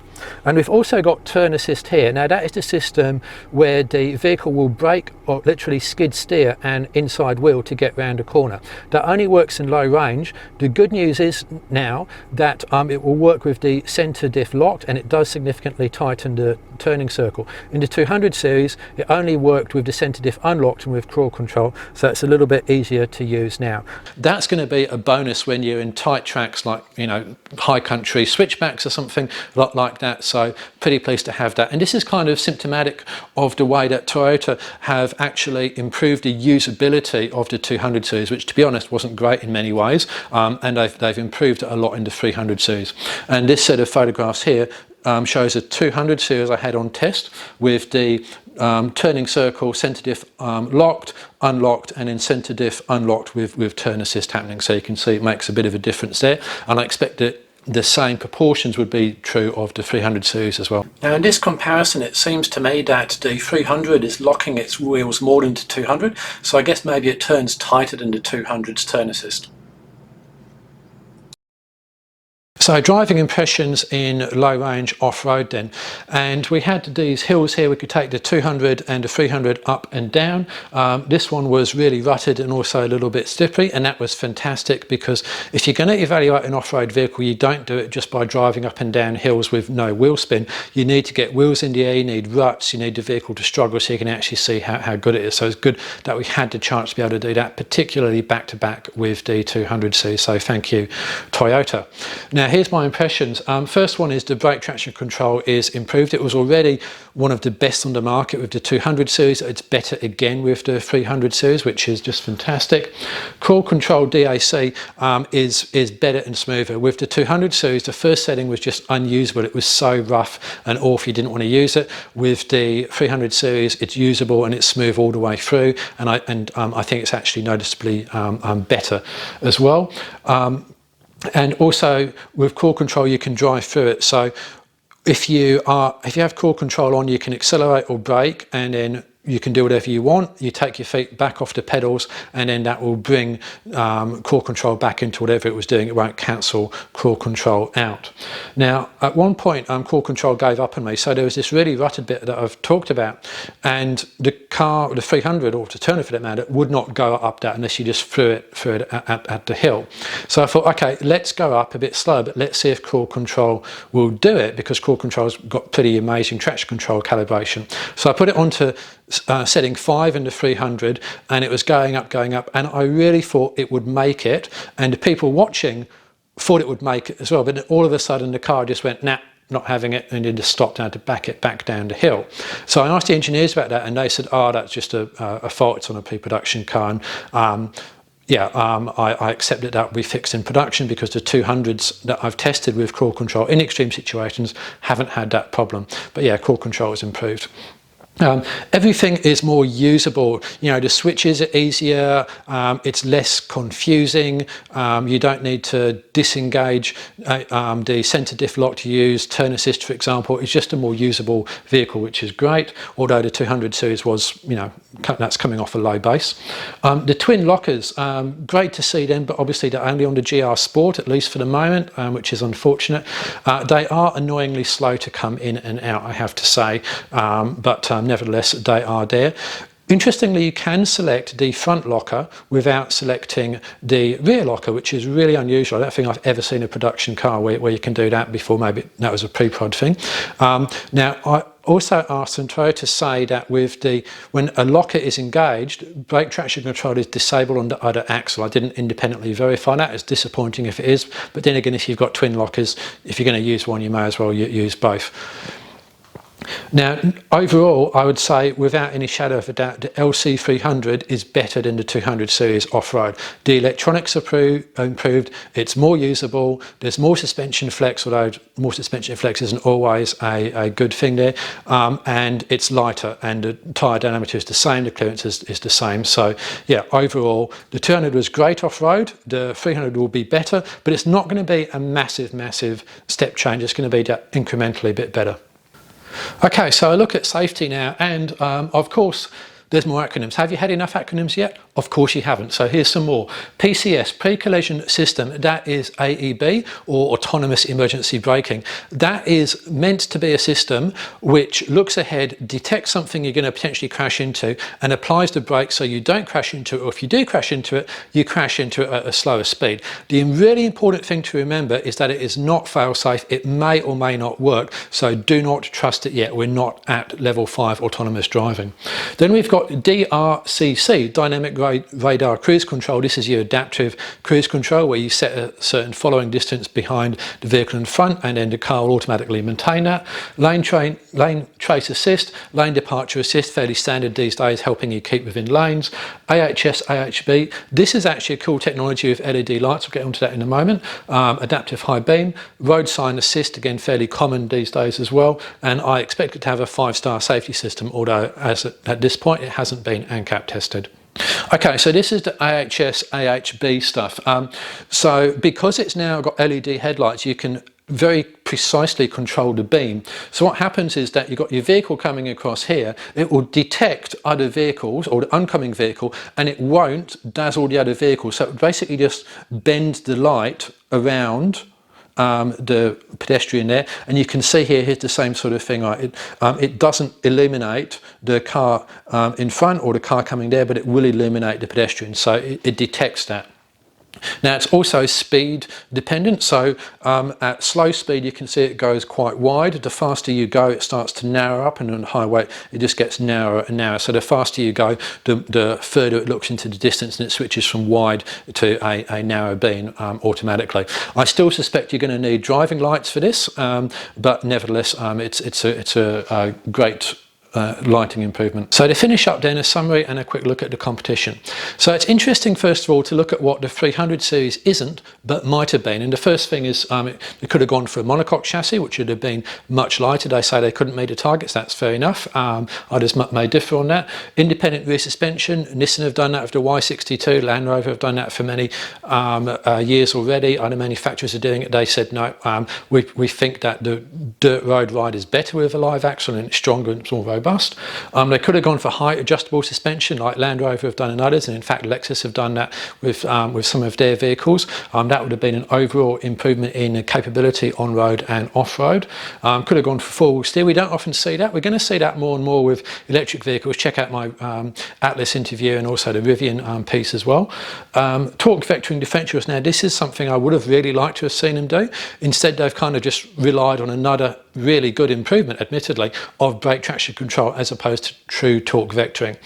And we've also got turn assist here. Now that is the system where the vehicle will brake or literally skid steer an inside wheel to get round a corner. That only works in low range. The good news is now that it will work with the centre diff locked, and it does significantly tighten the turning circle. In the 200 series it only worked with the centre diff unlocked and with crawl control, so it's a little bit easier to use now. That's going to be a bonus when you're in tight tracks like, you know, high country switchbacks or something like that. So pretty pleased to have that, and this is kind of symptomatic of the way that Toyota have actually improved the usability of the 200 series, which to be honest wasn't great in many ways, and they've improved it a lot in the 300 series. And this set of photographs here shows a 200 series I had on test with the turning circle, centre diff locked, unlocked, and then centre diff unlocked with turn assist happening. So you can see it makes a bit of a difference there, and I expect that the same proportions would be true of the 300 series as well. Now in this comparison it seems to me that the 300 is locking its wheels more into 200, so I guess maybe it turns tighter than the 200's turn assist. So driving impressions in low range off-road then, and we had these hills here. We could take the 200 and the 300 up and down. This one was really rutted and also a little bit slippery, and that was fantastic, because if you're going to evaluate an off-road vehicle, you don't do it just by driving up and down hills with no wheel spin. You need to get wheels in the air, you need ruts, you need the vehicle to struggle so you can actually see how good it is. So it's good that we had the chance to be able to do that, particularly back to back with the 200 series. So thank you, Toyota. Now here's my impressions. First one is the brake traction control is improved. It was already one of the best on the market with the 200 series. It's better again with the 300 series, which is just fantastic. Cruise control DAC is better and smoother. With the 200 series, the first setting was just unusable. It was so rough and awful, you didn't want to use it. With the 300 series, it's usable and it's smooth all the way through, and I think it's actually noticeably better as well. And also with cruise control, you can drive through it. So if you have cruise control on, you can accelerate or brake, and then you can do whatever you want. You take your feet back off the pedals, and then that will bring cruise control back into whatever it was doing. It won't cancel cruise control out. Now, at one point, cruise control gave up on me. So there was this really rutted bit that I've talked about, and the car, the 300 or the Turner for that matter, would not go up that unless you just threw it at the hill. So I thought, okay, let's go up a bit slower, but let's see if cruise control will do it, because cruise control's got pretty amazing traction control calibration. So I put it onto setting 5 in the 300, and it was going up, and I really thought it would make it, and the people watching thought it would make it as well, but all of a sudden the car just went, nah, not having it, and then just stopped down to back it back down the hill. So I asked the engineers about that, and they said, oh, that's just a fault, it's on a pre-production car. And I accepted that will be fixed in production, because the 200s that I've tested with cruise control in extreme situations haven't had that problem. But yeah, cruise control is improved. Everything is more usable. You know, the switches are easier, it's less confusing, you don't need to disengage the centre diff lock to use turn assist, for example. It's just a more usable vehicle, which is great, although the 200 series was, you know, that's coming off a low base. The twin lockers, great to see them, but obviously they're only on the GR Sport, at least for the moment, which is unfortunate. They are annoyingly slow to come in and out, I have to say, but nevertheless they are there. Interestingly, you can select the front locker without selecting the rear locker, which is really unusual. I don't think I've ever seen a production car where you can do that before. Maybe that was a pre-prod thing. Now, I also asked Centro to say that when a locker is engaged, brake traction control is disabled on the other axle. I didn't independently verify that. It's disappointing if it is, but then again, if you've got twin lockers, if you're going to use one, you may as well use both. Now, overall, I would say without any shadow of a doubt, the LC300 is better than the 200 series off-road. The electronics are improved, it's more usable, there's more suspension flex, although more suspension flex isn't always a good thing there, and it's lighter, and the tyre diameter is the same, the clearance is the same. So yeah, overall, the 200 was great off-road, the 300 will be better, but it's not going to be a massive step change. It's going to be incrementally a bit better. Okay, so I look at safety now, and of course there's more acronyms. Have you had enough acronyms yet? Of course you haven't. So here's some more. PCS, pre-collision system, that is AEB, or autonomous emergency braking. That is meant to be a system which looks ahead, detects something you're going to potentially crash into, and applies the brakes so you don't crash into it, or if you do crash into it, you crash into it at a slower speed. The really important thing to remember is that it is not fail-safe. It may or may not work, so do not trust it yet. We're not at level 5 autonomous driving. Then we've got DRCC, dynamic radar cruise control. This is your adaptive cruise control, where you set a certain following distance behind the vehicle in front, and then the car will automatically maintain that. Lane trace assist, lane departure assist, fairly standard these days, helping you keep within lanes. AHS, AHB, this is actually a cool technology with LED lights. We'll get onto that in a moment. Adaptive high beam, road sign assist, again fairly common these days as well, and I expect it to have a 5-star safety system, although at this point it hasn't been ANCAP tested. Okay, so this is the AHS, AHB stuff. So because it's now got LED headlights, you can very precisely control the beam. So what happens is that you've got your vehicle coming across here, it will detect other vehicles or the oncoming vehicle, and it won't dazzle the other vehicles. So it basically just bends the light around the pedestrian there, and you can see here's the same sort of thing. Right? It doesn't illuminate the car in front or the car coming there, but it will illuminate the pedestrian, so it detects that. Now it's also speed dependent, so at slow speed you can see it goes quite wide. The faster you go it starts to narrow up, and on high weight it just gets narrower and narrower. So the faster you go, the further it looks into the distance, and it switches from wide to a narrow beam automatically. I still suspect you're going to need driving lights for this, but nevertheless it's a great lighting improvement. So to finish up then, a summary and a quick look at the competition. So it's interesting first of all to look at what the 300 series isn't but might have been, and the first thing is it could have gone for a monocoque chassis, which would have been much lighter. They say they couldn't meet the targets, that's fair enough. Others may differ on that. Independent rear suspension, Nissan have done that with the Y62, Land Rover have done that for many years already. Other manufacturers are doing it. They said no, we think that the dirt road ride is better with a live axle and it's stronger and it's more robust. They could have gone for height adjustable suspension like Land Rover have done and others, and in fact Lexus have done that with some of their vehicles. That would have been an overall improvement in capability on road and off-road. Could have gone for four-wheel steer. We don't often see that. We're going to see that more and more with electric vehicles. Check out my Atlas interview and also the Rivian piece as well. Torque vectoring differentials. Now this is something I would have really liked to have seen them do. Instead they've kind of just relied on another really good improvement, admittedly, of brake traction control as opposed to true torque vectoring.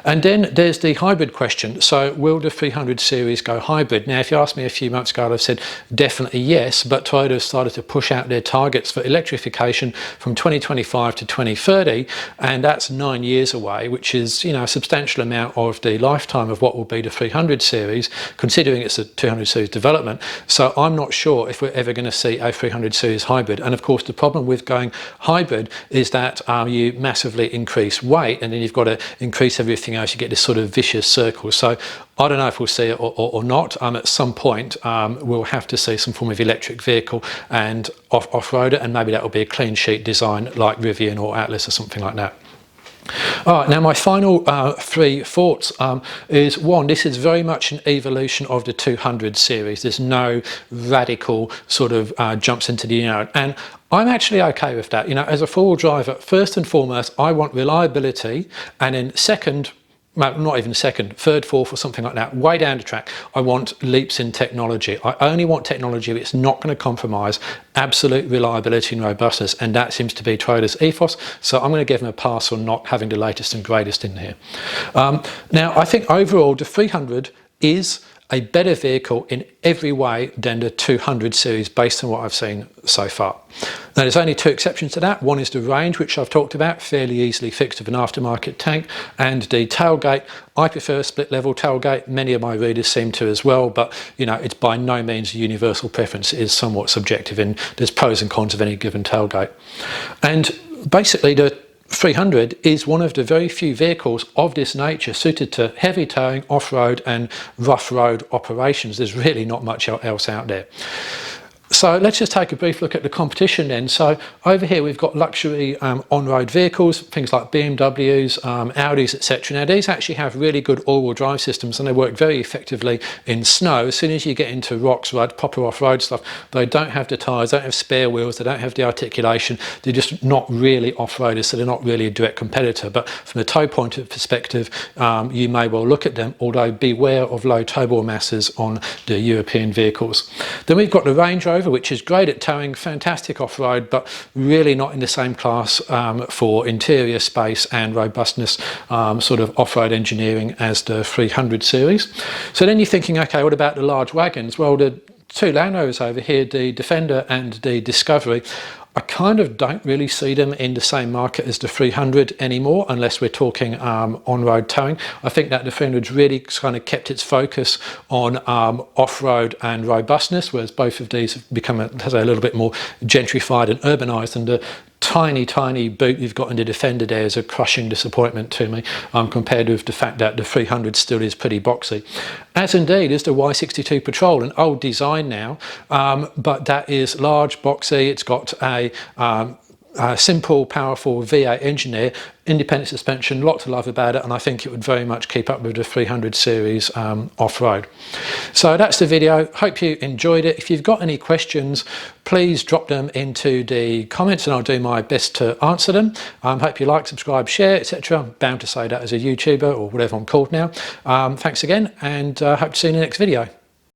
And then there's the hybrid question. So will the 300 series go hybrid? Now if you asked me a few months ago, I'd have said definitely yes, but Toyota has started to push out their targets for electrification from 2025 to 2030, and that's 9 years away, which is, you know, a substantial amount of the lifetime of what will be the 300 series, considering it's a 200 series development. So I'm not sure if we're ever going to see a 300 series hybrid. And of course the problem with going hybrid is that you massively increase weight, and then you've got to increase everything else. You get this sort of vicious circle. So I don't know if we'll see it or not. At some point we'll have to see some form of electric vehicle and off-roader, and maybe that will be a clean sheet design like Rivian or Atlas or something like that. All right, now my final three thoughts is, one, this is very much an evolution of the 200 series. There's no radical sort of jumps into the unknown, and I'm actually okay with that. You know, as a four-wheel driver, first and foremost, I want reliability, and then second, well, not even second, third, fourth or something like that, way down the track, I want leaps in technology. I only want technology that's not going to compromise absolute reliability and robustness, and that seems to be Toyota's ethos, so I'm going to give them a pass on not having the latest and greatest in here. Now, I think overall the 300 is a better vehicle in every way than the 200 series based on what I've seen so far. Now there's only two exceptions to that. One is the range, which I've talked about, fairly easily fixed with an aftermarket tank, and the tailgate. I prefer a split level tailgate. Many of my readers seem to as well, but you know, it's by no means a universal preference. It is somewhat subjective, and there's pros and cons of any given tailgate. And basically the 300 is one of the very few vehicles of this nature suited to heavy towing, off-road and rough road operations. There's really not much else out there. So let's just take a brief look at the competition then. So over here we've got luxury on-road vehicles, things like BMWs, Audis, etc. Now these actually have really good all-wheel drive systems, and they work very effectively in snow. As soon as you get into rocks, right, proper off-road stuff, they don't have the tyres, they don't have spare wheels, they don't have the articulation. They're just not really off-roaders, so they're not really a direct competitor. But from a tow point of perspective, you may well look at them, although beware of low tow bore masses on the European vehicles. Then we've got the Range Rover, which is great at towing, fantastic off-road, but really not in the same class for interior space and robustness sort of off-road engineering as the 300 series. So then you're thinking, okay, what about the large wagons? Well, the two Land Rovers over here, the Defender and the Discovery, I kind of don't really see them in the same market as the 300 anymore, unless we're talking on-road towing. I think that the 300's really kind of kept its focus on off-road and robustness, whereas both of these have become a little bit more gentrified and urbanised, and the tiny boot you've got in the Defender there is a crushing disappointment to me, compared with the fact that the 300 still is pretty boxy. As indeed is the Y62 Patrol, an old design now, but that is large, boxy. It's got a simple, powerful V8 engine here, independent suspension, lot to love about it, and I think it would very much keep up with the 300 series off-road. So that's the video. Hope you enjoyed it. If you've got any questions, please drop them into the comments and I'll do my best to answer them. Hope you like, subscribe, share, etc. I'm bound to say that as a YouTuber or whatever I'm called now. Thanks again, and hope to see you in the next video.